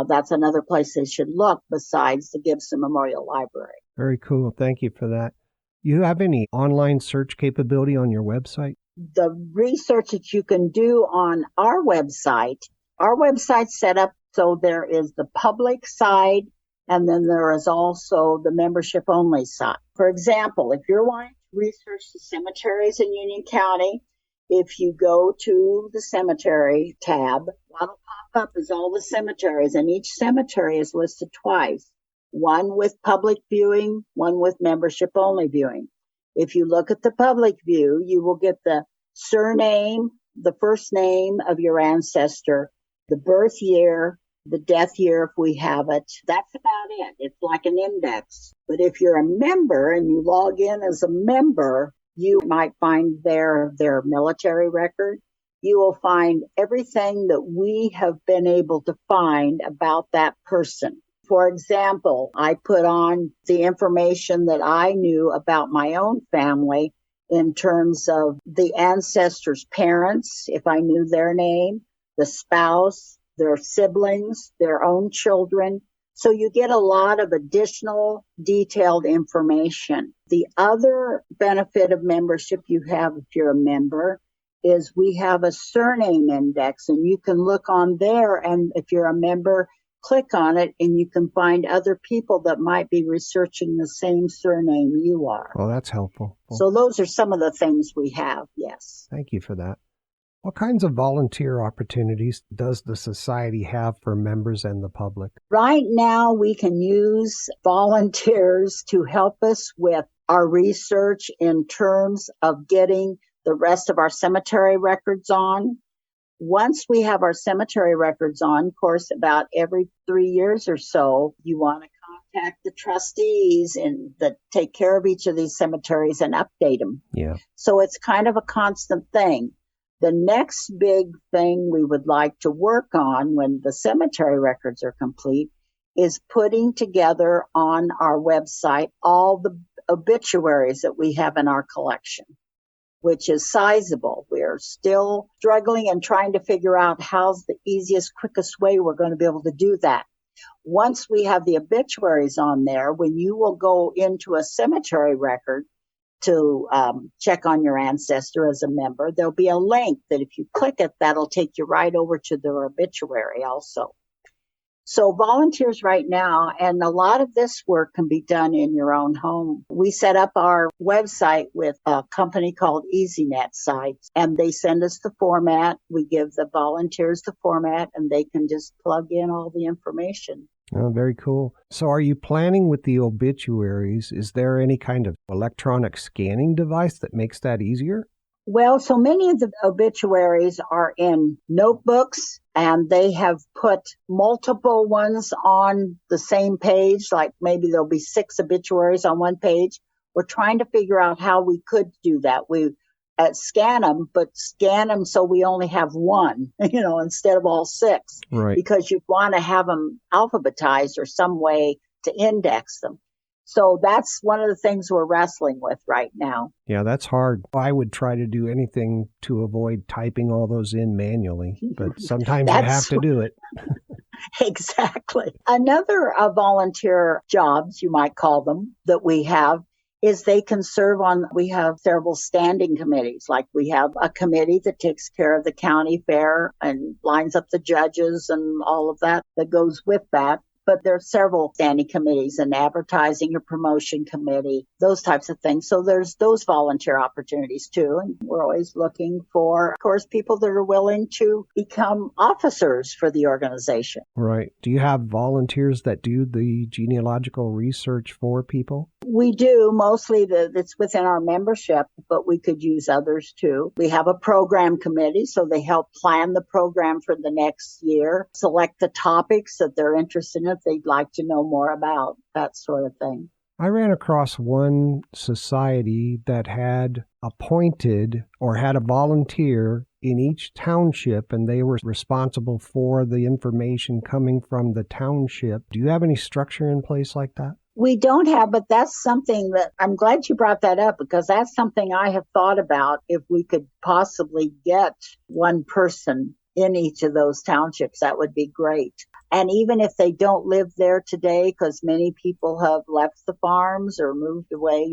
That's another place they should look besides the Gibson Memorial Library. Very cool. Thank you for that. You have any online search capability on your website? The research that you can do on our website's set up so there is the public side and then there is also the membership only side. For example, if you're wanting to research the cemeteries in Union County, if you go to the cemetery tab, what'll pop up is all the cemeteries, and each cemetery is listed twice, one with public viewing, one with membership only viewing. If you look at the public view, you will get the surname, the first name of your ancestor, the birth year, the death year if we have it. That's about it. It's like an index. But if you're a member and you log in as a member, you might find their military record. You will find everything that we have been able to find about that person. For example, I put on the information that I knew about my own family in terms of the ancestors' parents, if I knew their name, the spouse, their siblings, their own children. So you get a lot of additional detailed information. The other benefit of membership you have if you're a member is we have a surname index, and you can look on there, and if you're a member, click on it and you can find other people that might be researching the same surname you are. Oh, that's helpful. So those are some of the things we have, yes. Thank you for that. What kinds of volunteer opportunities does the society have for members and the public? Right now, we can use volunteers to help us with our research in terms of getting the rest of our cemetery records on. Once we have our cemetery records on, of course, about every 3 years or so, you want to contact the trustees and that take care of each of these cemeteries and update them. Yeah. So it's kind of a constant thing. The next big thing we would like to work on when the cemetery records are complete is putting together on our website all the obituaries that we have in our collection, which is sizable. We're still struggling and trying to figure out how's the easiest, quickest way we're going to be able to do that. Once we have the obituaries on there, when you will go into a cemetery record to check on your ancestor as a member, there'll be a link that if you click it, that'll take you right over to their obituary also. So volunteers right now, and a lot of this work can be done in your own home. We set up our website with a company called EasyNet Sites, and they send us the format. We give the volunteers the format, and they can just plug in all the information. Oh, very cool. So are you planning with the obituaries? Is there any kind of electronic scanning device that makes that easier? Well, so many of the obituaries are in notebooks, and they have put multiple ones on the same page, like maybe there'll be 6 obituaries on one page. We're trying to figure out how we could do that. We scan them, but scan them so we only have one, instead of all 6. Right. Because you want to have them alphabetized or some way to index them. So that's one of the things we're wrestling with right now. Yeah, that's hard. I would try to do anything to avoid typing all those in manually, but sometimes you have to do it. Exactly. Another volunteer jobs, you might call them, that we have is they can serve on, we have several standing committees. Like we have a committee that takes care of the county fair and lines up the judges and all of that goes with that. But there are several standing committees, an advertising or promotion committee, those types of things. So there's those volunteer opportunities too. And we're always looking for, of course, people that are willing to become officers for the organization. Right. Do you have volunteers that do the genealogical research for people? We do. Mostly it's within our membership, but we could use others too. We have a program committee, so they help plan the program for the next year, select the topics that they're interested in, if they'd like to know more about, that sort of thing. I ran across one society that had appointed or had a volunteer in each township, and they were responsible for the information coming from the township. Do you have any structure in place like that? We don't have, but that's something that I'm glad you brought that up, because that's something I have thought about, if we could possibly get one person in each of those townships. That would be great. And even if they don't live there today, because many people have left the farms or moved away,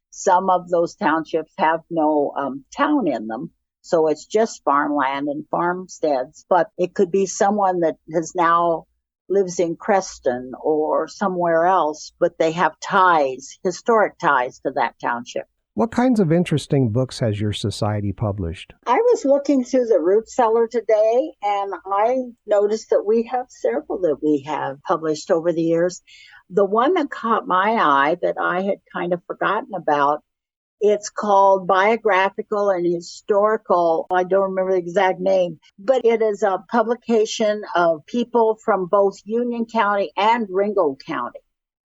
some of those townships have no town in them. So it's just farmland and farmsteads. But it could be someone that has now lives in Creston or somewhere else, but they have ties, historic ties to that township. What kinds of interesting books has your society published? I was looking through the root cellar today, and I noticed that we have several that we have published over the years. The one that caught my eye that I had kind of forgotten about, it's called Biographical and Historical. I don't remember the exact name, but it is a publication of people from both Union County and Ringgold County.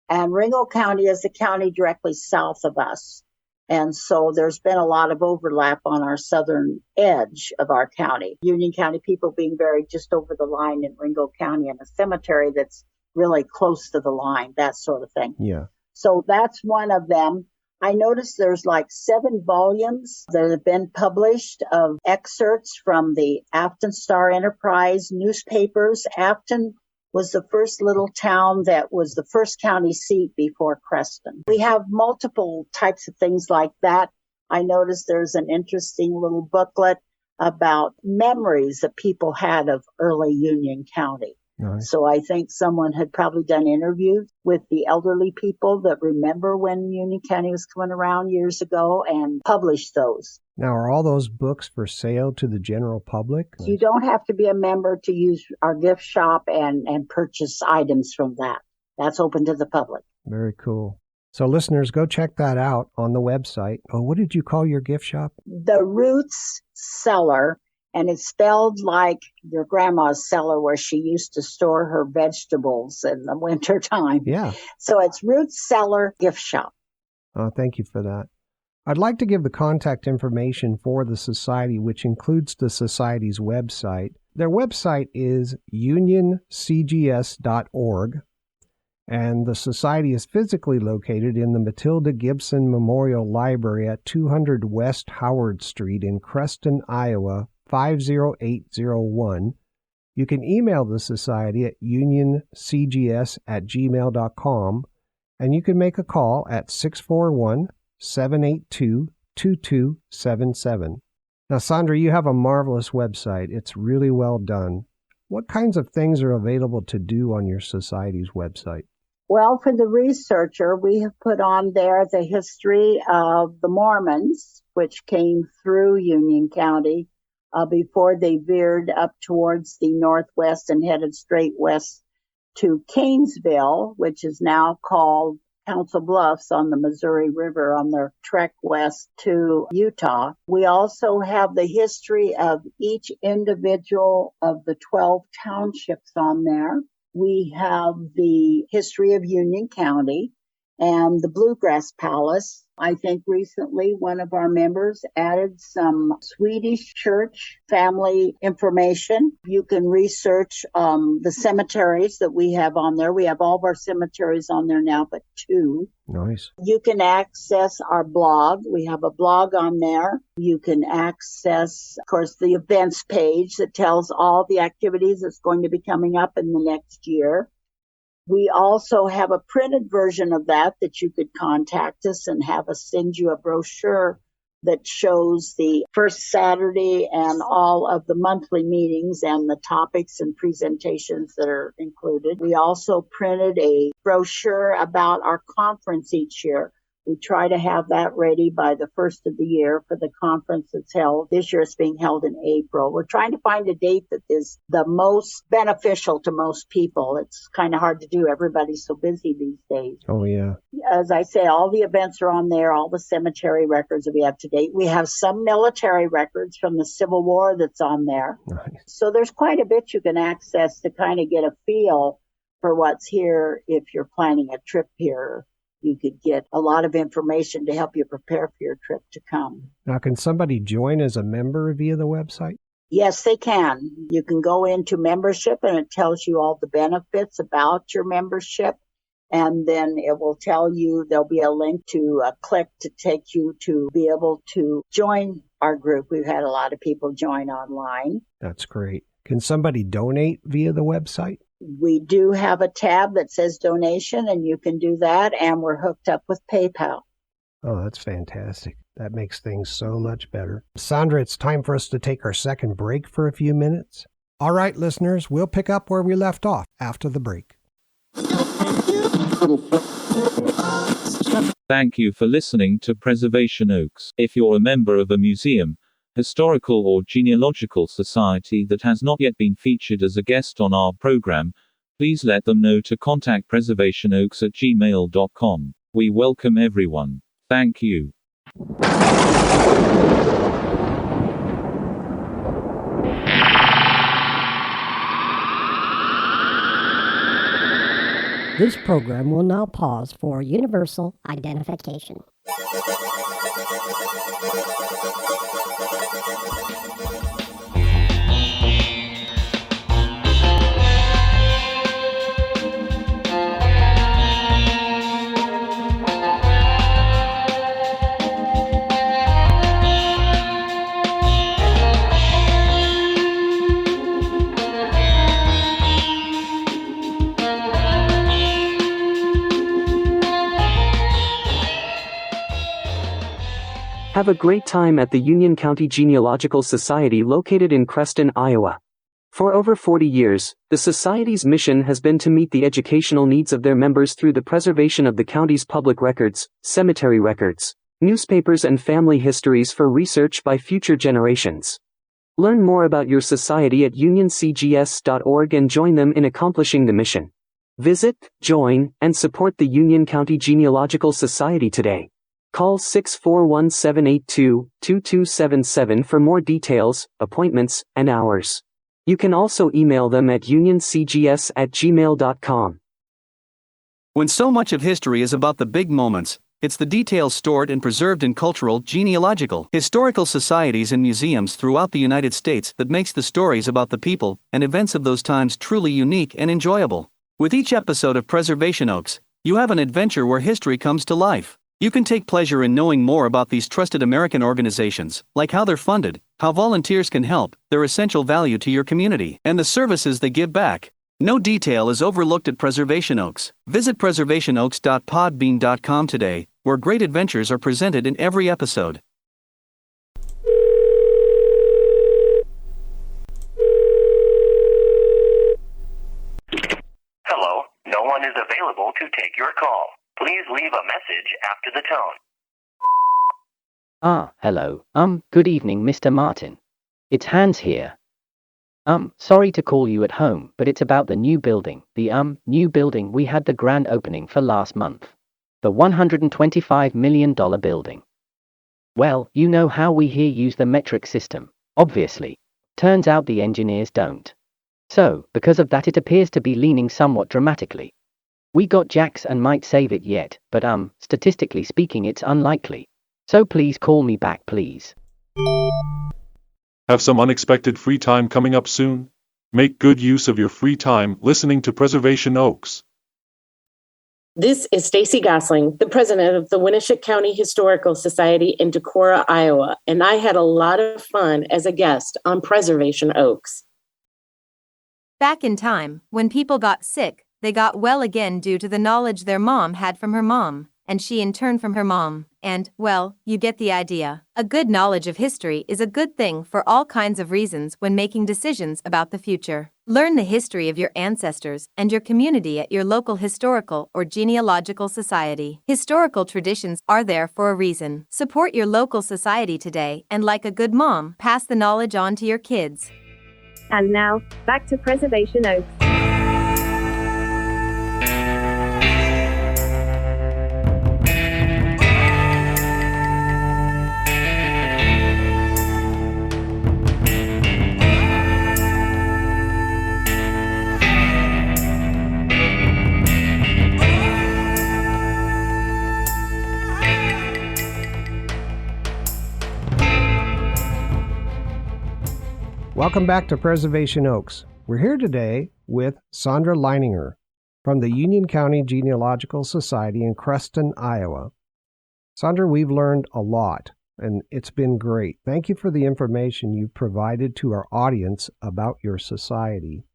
And Ringgold County is the county directly south of us. And so there's been a lot of overlap on our southern edge of our county. Union County people being buried just over the line in Ringgold County, in a cemetery that's really close to the line, that sort of thing. Yeah. So that's one of them. I noticed there's like 7 volumes that have been published of excerpts from the Afton Star Enterprise newspapers. Afton was the first little town that was the first county seat before Creston. We have multiple types of things like that. I noticed there's an interesting little booklet about memories that people had of early Union County. Nice. So I think someone had probably done interviews with the elderly people that remember when Union County was coming around years ago and published those. Now, are all those books for sale to the general public? You don't have to be a member to use our gift shop and purchase items from that. That's open to the public. Very cool. So listeners, go check that out on the website. Oh, what did you call your gift shop? The Roots Cellar. And it's spelled like your grandma's cellar where she used to store her vegetables in the wintertime. Yeah. So it's Ruth's Cellar Gift Shop. Oh, thank you for that. I'd like to give the contact information for the Society, which includes the Society's website. Their website is unioncgs.org, and the Society is physically located in the Matilda Gibson Memorial Library at 200 West Howard Street in Creston, Iowa, 50801. You can email the Society at unioncgs@gmail.com, and you can make a call at 641-782-2277. Now, Saundra, you have a marvelous website. It's really well done. What kinds of things are available to do on your Society's website? Well, for the researcher, we have put on there the history of the Mormons, which came through Union County before they veered up towards the northwest and headed straight west to Canesville, which is now called Council Bluffs on the Missouri River on their trek west to Utah. We also have the history of each individual of the 12 townships on there. We have the history of Union County and the Bluegrass Palace. I think recently one of our members added some Swedish church family information. You can research the cemeteries that we have on there. We have all of our cemeteries on there now, but 2. Nice. You can access our blog. We have a blog on there. You can access, of course, the events page that tells all the activities that's going to be coming up in the next year. We also have a printed version of that you could contact us and have us send you a brochure that shows the first Saturday and all of the monthly meetings and the topics and presentations that are included. We also printed a brochure about our conference each year. We try to have that ready by the first of the year for the conference that's held. This year it's being held in April. We're trying to find a date that is the most beneficial to most people. It's kind of hard to do. Everybody's so busy these days. Oh, yeah. As I say, all the events are on there, all the cemetery records that we have to date. We have some military records from the Civil War that's on there. Nice. So there's quite a bit you can access to kind of get a feel for what's here if you're planning a trip here. You could get a lot of information to help you prepare for your trip to come. Now, can somebody join as a member via the website? Yes, they can. You can go into membership and it tells you all the benefits about your membership. And then it will tell you, there'll be a link to click to take you to be able to join our group. We've had a lot of people join online. That's great. Can somebody donate via the website? We do have a tab that says donation, and you can do that, and we're hooked up with PayPal. Oh, that's fantastic. That makes things so much better. Saundra, it's time for us to take our second break for a few minutes. All right, listeners, we'll pick up where we left off after the break. Thank you for listening to Preservation Oaks. If you're a member of a museum, historical or genealogical society that has not yet been featured as a guest on our program, please let them know to contact preservationoaks@gmail.com. We welcome everyone. Thank you. This program will now pause for universal identification. Have a great time at the Union County Genealogical Society located in Creston, Iowa. For over 40 years, the Society's mission has been to meet the educational needs of their members through the preservation of the county's public records, cemetery records, newspapers and family histories for research by future generations. Learn more about your society at unioncgs.org and join them in accomplishing the mission. Visit, join, and support the Union County Genealogical Society today. Call 641-782-2277 for more details, appointments, and hours. You can also email them at unioncgs@gmail.com. When so much of history is about the big moments, it's the details stored and preserved in cultural, genealogical, historical societies and museums throughout the United States that makes the stories about the people and events of those times truly unique and enjoyable. With each episode of Preservation Oaks, you have an adventure where history comes to life. You can take pleasure in knowing more about these trusted American organizations, like how they're funded, how volunteers can help, their essential value to your community, and the services they give back. No detail is overlooked at Preservation Oaks. Visit preservationoaks.podbean.com today, where great adventures are presented in every episode. Hello, no one is available to take your call. Please leave a message after the tone. Hello. Good evening, Mr. Martin. It's Hans here. Sorry to call you at home, but it's about the new building. The new building we had the grand opening for last month. The $125 million building. Well, you know how we here use the metric system, obviously. Turns out the engineers don't. So, because of that, it appears to be leaning somewhat dramatically. We got jacks and might save it yet, but statistically speaking it's unlikely. So please call me back, please. Have some unexpected free time coming up soon? Make good use of your free time listening to Preservation Oaks. This is Stacy Gosling, the president of the Winneshiek County Historical Society in Decorah, Iowa, and I had a lot of fun as a guest on Preservation Oaks. Back in time, when people got sick, they got well again due to the knowledge their mom had from her mom, and she in turn from her mom, and, well, you get the idea. A good knowledge of history is a good thing for all kinds of reasons when making decisions about the future. Learn the history of your ancestors and your community at your local historical or genealogical society. Historical traditions are there for a reason. Support your local society today and, like a good mom, pass the knowledge on to your kids. And now, back to Preservation Oaks. Welcome back to Preservation Oaks. We're here today with Saundra Leininger from the Union County Genealogical Society in Creston, Iowa. Saundra, we've learned a lot, and it's been great. Thank you for the information you've provided to our audience about your society.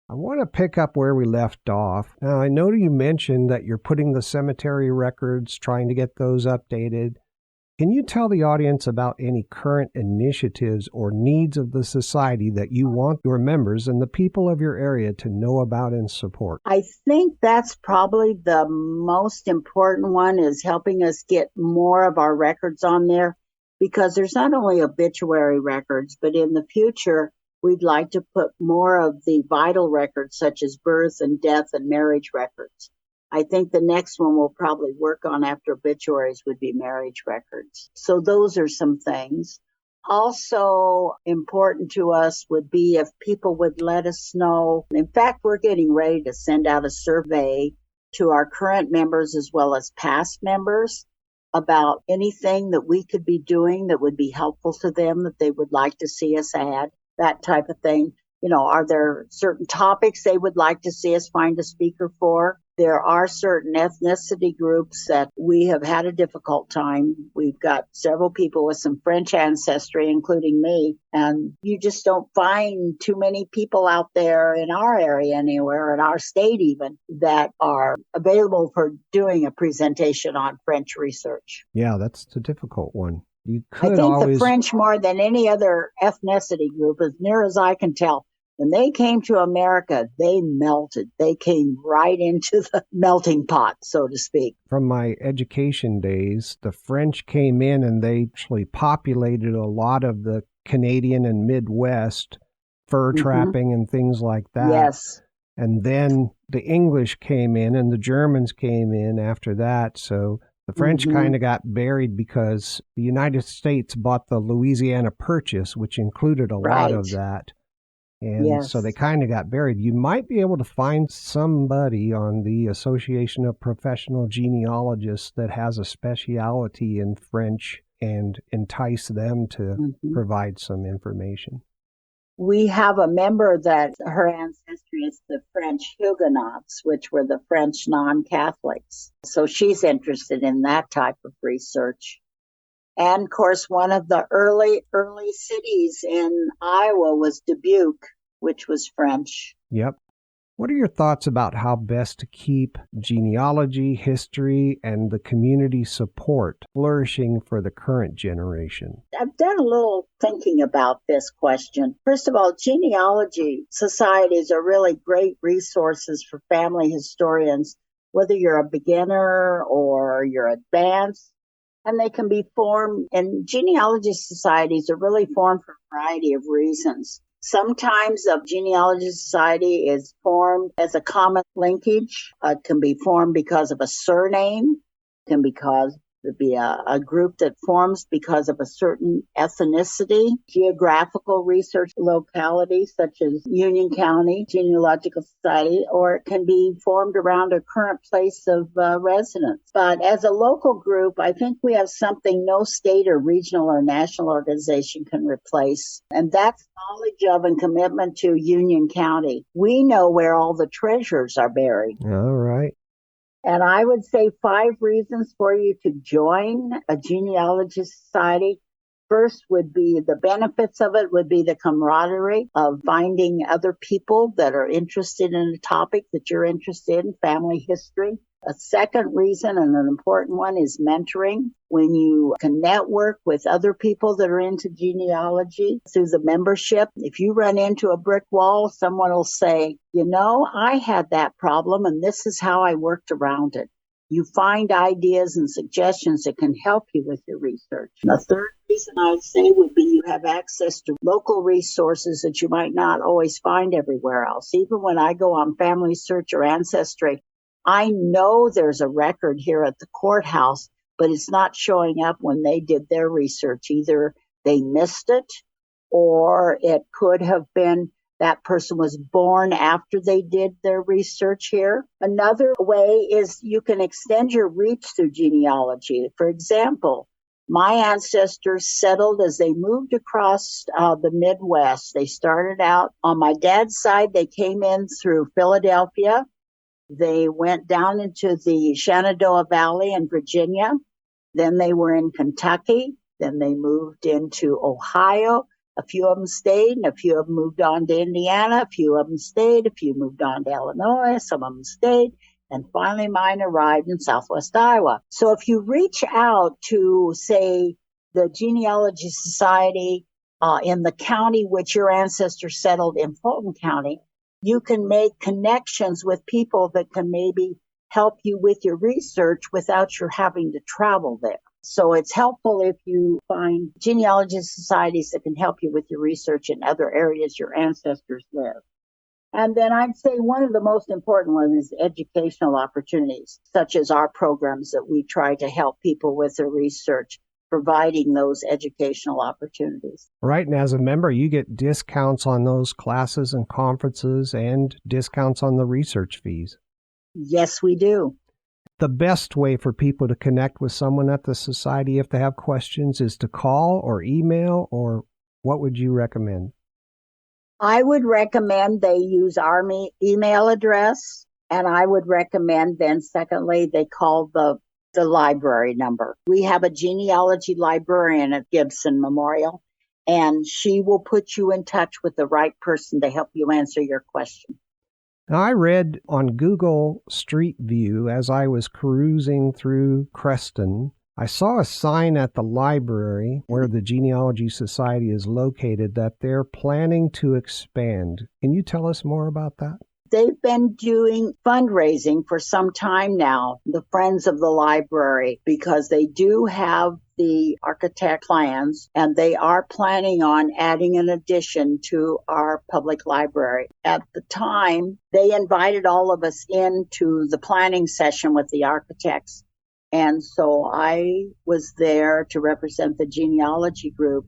I want to pick up where we left off. Now, I know you mentioned that you're putting the cemetery records, trying to get those updated. Can you tell the audience about any current initiatives or needs of the society that you want your members and the people of your area to know about and support? I think that's probably the most important one, is helping us get more of our records on there, because there's not only obituary records, but in the future, we'd like to put more of the vital records such as birth and death and marriage records. I think the next one we'll probably work on after obituaries would be marriage records. So those are some things. Also important to us would be if people would let us know. In fact, we're getting ready to send out a survey to our current members as well as past members about anything that we could be doing that would be helpful to them, that they would like to see us add, that type of thing. You know, are there certain topics they would like to see us find a speaker for? There are certain ethnicity groups that we have had a difficult time. We've got several people with some French ancestry, including me, and you just don't find too many people out there in our area anywhere, in our state even, that are available for doing a presentation on French research. Yeah, that's the difficult one. I think the French, more than any other ethnicity group, as near as I can tell, when they came to America, they melted. They came right into the melting pot, so to speak. From my education days, the French came in and they actually populated a lot of the Canadian and Midwest fur trapping and things like that. Yes. And then the English came in and the Germans came in after that. So The French kind of got buried because the United States bought the Louisiana Purchase, which included a lot of that. And so they kind of got buried. You might be able to find somebody on the Association of Professional Genealogists that has a specialty in French and entice them to provide some information. We have a member that her ancestry is the French Huguenots, which were the French non-Catholics. So she's interested in that type of research. And of course, one of the early cities in Iowa was Dubuque, which was French. Yep. What are your thoughts about how best to keep genealogy, history, and the community support flourishing for the current generation? I've done a little thinking about this question. First of all, genealogy societies are really great resources for family historians, whether you're a beginner or you're advanced. And they can be formed, and genealogy societies are really formed for a variety of reasons. Sometimes a genealogy society is formed as a common linkage. It can be formed because of a surname. It can be a group that forms because of a certain ethnicity, geographical research locality, such as Union County Genealogical Society, or it can be formed around a current place of residence. But as a local group, I think we have something no state or regional or national organization can replace, and that's knowledge of and commitment to Union County. We know where all the treasures are buried. All right. And I would say 5 reasons for you to join a genealogy society. First would be the benefits of it would be the camaraderie of finding other people that are interested in a topic that you're interested in, family history. A second reason, and an important one, is mentoring. When you can network with other people that are into genealogy through the membership, if you run into a brick wall, someone will say, I had that problem and this is how I worked around it. You find ideas and suggestions that can help you with your research. The third reason I'd say would be you have access to local resources that you might not always find everywhere else. Even when I go on Family Search or Ancestry, I know there's a record here at the courthouse, but it's not showing up when they did their research. Either they missed it, or it could have been that person was born after they did their research here. Another way is you can extend your reach through genealogy. For example, my ancestors settled as they moved across the Midwest. They started out on my dad's side. They came in through Philadelphia. They went down into the Shenandoah Valley in Virginia. Then they were in Kentucky. Then they moved into Ohio. A few of them stayed, and a few of them moved on to Indiana. A few of them stayed. A few moved on to Illinois. Some of them stayed. And finally, mine arrived in Southwest Iowa. So if you reach out to, say, the Genealogy Society in the county which your ancestors settled in Fulton County, you can make connections with people that can maybe help you with your research without your having to travel there. So it's helpful if you find genealogy societies that can help you with your research in other areas your ancestors live. And then I'd say one of the most important ones is educational opportunities, such as our programs that we try to help people with their research, providing those educational opportunities. Right, and as a member, you get discounts on those classes and conferences and discounts on the research fees. Yes, we do. The best way for people to connect with someone at the society if they have questions is to call or email, or what would you recommend? I would recommend they use our email address, and I would recommend then, secondly, they call the library number. We have a genealogy librarian at Gibson Memorial, and she will put you in touch with the right person to help you answer your question. Now, I read on Google Street View as I was cruising through Creston, I saw a sign at the library where the Genealogy Society is located that they're planning to expand. Can you tell us more about that? They've been doing fundraising for some time now, the Friends of the Library, because they do have the architect plans, and they are planning on adding an addition to our public library. At the time, they invited all of us into the planning session with the architects, And so I was there to represent the genealogy group,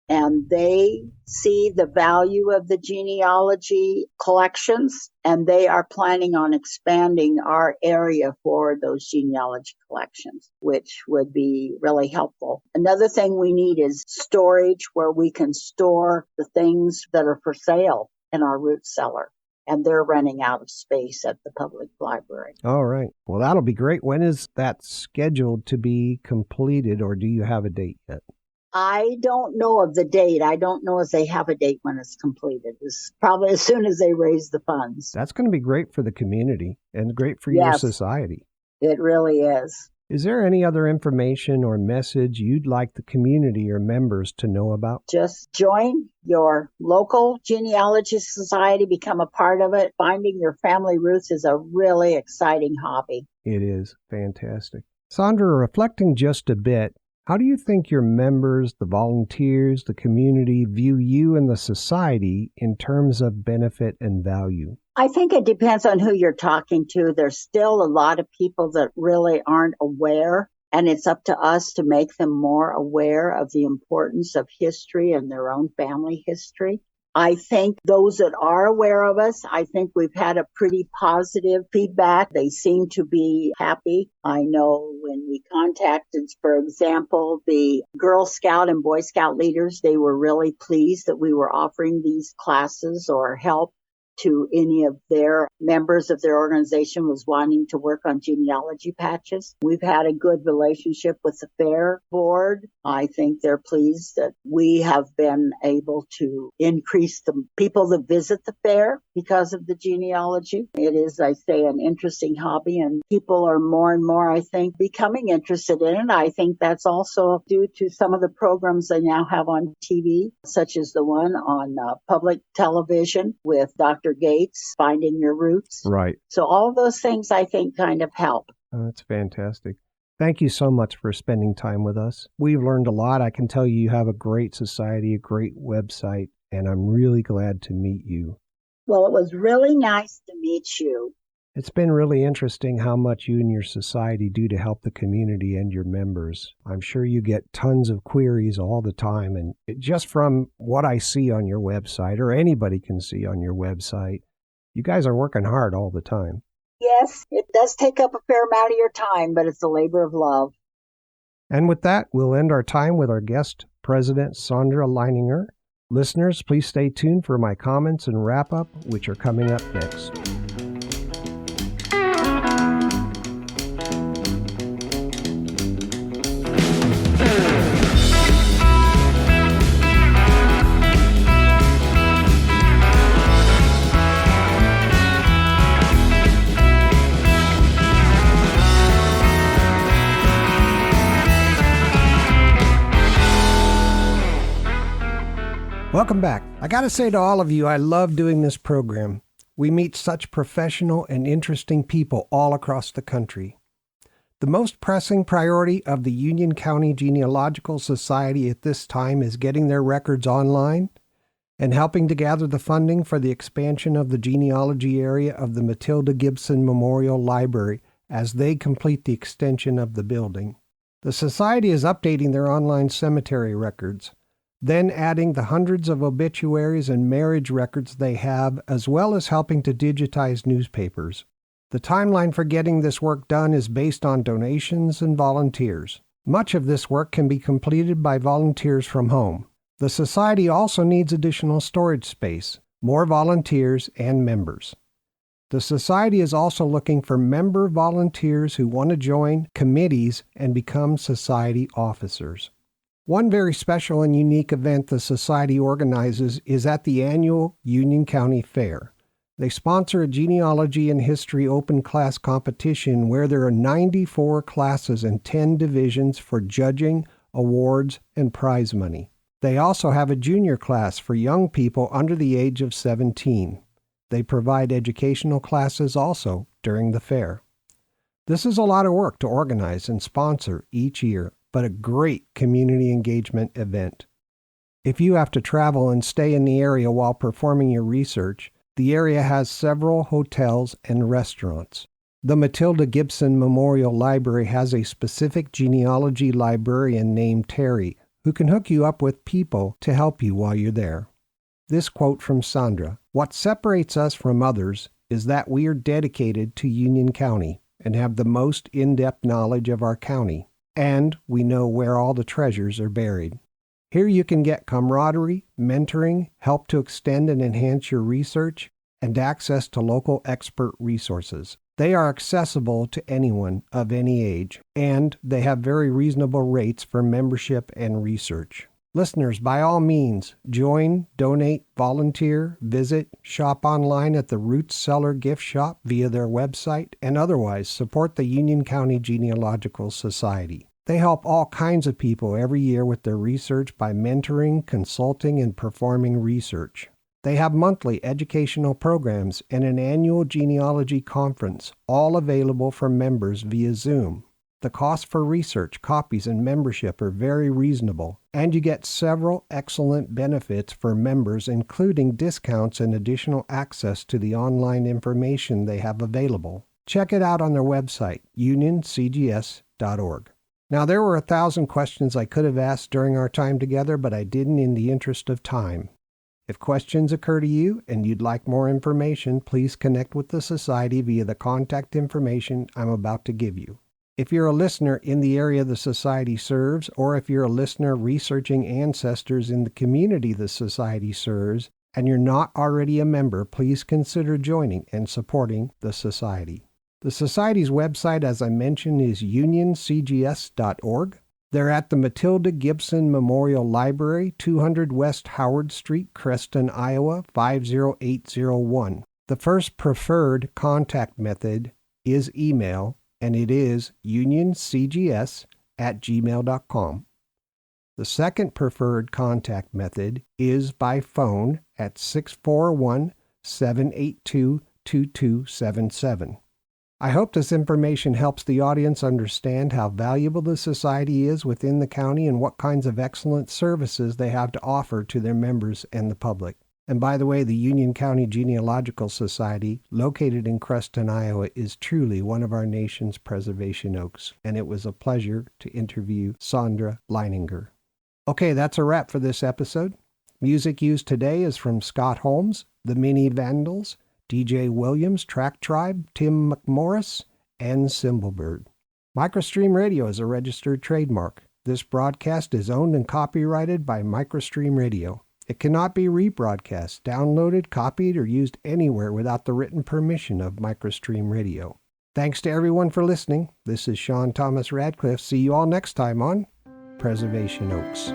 and they see the value of the genealogy collections, and they are planning on expanding our area for those genealogy collections, which would be really helpful. Another thing we need is storage where we can store the things that are for sale in our root cellar. And they're running out of space at the public library. All right. Well, that'll be great. When is that scheduled to be completed, or do you have a date yet? I don't know of the date. I don't know if they have a date when it's completed. It's probably as soon as they raise the funds. That's going to be great for the community and great for your society. It really is. Is there any other information or message you'd like the community or members to know about? Just join your local genealogy society, become a part of it. Finding your family roots is a really exciting hobby. It is fantastic. Saundra, reflecting just a bit, how do you think your members, the volunteers, the community view you and the society in terms of benefit and value? I think it depends on who you're talking to. There's still a lot of people that really aren't aware, and it's up to us to make them more aware of the importance of history and their own family history. I think those that are aware of us, I think we've had a pretty positive feedback. They seem to be happy. I know when we contacted, for example, the Girl Scout and Boy Scout leaders, they were really pleased that we were offering these classes or help to any of their members of their organization was wanting to work on genealogy patches. We've had a good relationship with the fair board. I think they're pleased that we have been able to increase the people that visit the fair because of the genealogy. It is, I say, an interesting hobby, and people are more and more, I think, becoming interested in it. I think that's also due to some of the programs they now have on TV, such as the one on public television with Dr. Gates, Finding Your Roots. Right. So all of those things, I think, kind of help. Oh, that's fantastic. Thank you so much for spending time with us. We've learned a lot. I can tell you have a great society, a great website, and I'm really glad to meet you. Well, it was really nice to meet you. It's been really interesting how much you and your society do to help the community and your members. I'm sure you get tons of queries all the time, and just from what I see on your website, or anybody can see on your website, you guys are working hard all the time. Yes, it does take up a fair amount of your time, but it's a labor of love. And with that, we'll end our time with our guest, President Saundra Leininger. Listeners, please stay tuned for my comments and wrap-up, which are coming up next. Welcome back. I got to say to all of you, I love doing this program. We meet such professional and interesting people all across the country. The most pressing priority of the Union County Genealogical Society at this time is getting their records online and helping to gather the funding for the expansion of the genealogy area of the Matilda Gibson Memorial Library as they complete the extension of the building. The Society is updating their online cemetery records, then adding the hundreds of obituaries and marriage records they have, as well as helping to digitize newspapers. The timeline for getting this work done is based on donations and volunteers. Much of this work can be completed by volunteers from home. The Society also needs additional storage space, more volunteers, and members. The Society is also looking for member volunteers who want to join committees and become Society officers. One very special and unique event the Society organizes is at the annual Union County Fair. They sponsor a genealogy and history open class competition where there are 94 classes and 10 divisions for judging, awards, and prize money. They also have a junior class for young people under the age of 17. They provide educational classes also during the fair. This is a lot of work to organize and sponsor each year, but a great community engagement event. If you have to travel and stay in the area while performing your research, the area has several hotels and restaurants. The Matilda Gibson Memorial Library has a specific genealogy librarian named Terry, who can hook you up with people to help you while you're there. This quote from Saundra: "What separates us from others is that we are dedicated to Union County and have the most in-depth knowledge of our county, and we know where all the treasures are buried." Here you can get camaraderie, mentoring, help to extend and enhance your research, and access to local expert resources. They are accessible to anyone of any age, and they have very reasonable rates for membership and research. Listeners, by all means, join, donate, volunteer, visit, shop online at the Roots Cellar Gift Shop via their website, and otherwise support the Union County Genealogical Society. They help all kinds of people every year with their research by mentoring, consulting, and performing research. They have monthly educational programs and an annual genealogy conference, all available for members via Zoom. The cost for research, copies, and membership are very reasonable, and you get several excellent benefits for members, including discounts and additional access to the online information they have available. Check it out on their website, unioncgs.org. Now, there were 1,000 questions I could have asked during our time together, but I didn't in the interest of time. If questions occur to you and you'd like more information, please connect with the Society via the contact information I'm about to give you. If you're a listener in the area the Society serves, or if you're a listener researching ancestors in the community the Society serves, and you're not already a member, please consider joining and supporting the Society. The Society's website, as I mentioned, is unioncgs.org. They're at the Matilda Gibson Memorial Library, 200 West Howard Street, Creston, Iowa, 50801. The first preferred contact method is email, and it is unioncgs@gmail.com. The second preferred contact method is by phone at 641-782-2277. I hope this information helps the audience understand how valuable the Society is within the county and what kinds of excellent services they have to offer to their members and the public. And by the way, the Union County Genealogical Society, located in Creston, Iowa, is truly one of our nation's preservation oaks, and it was a pleasure to interview Saundra Leininger. Okay, that's a wrap for this episode. Music used today is from Scott Holmes, the Mini Vandals, DJ Williams, Track Tribe, Tim McMorris, and Cymbalbird. Microstream Radio is a registered trademark. This broadcast is owned and copyrighted by Microstream Radio. It cannot be rebroadcast, downloaded, copied, or used anywhere without the written permission of Microstream Radio. Thanks to everyone for listening. This is Sean Radcliff. See you all next time on Preservation Oaks.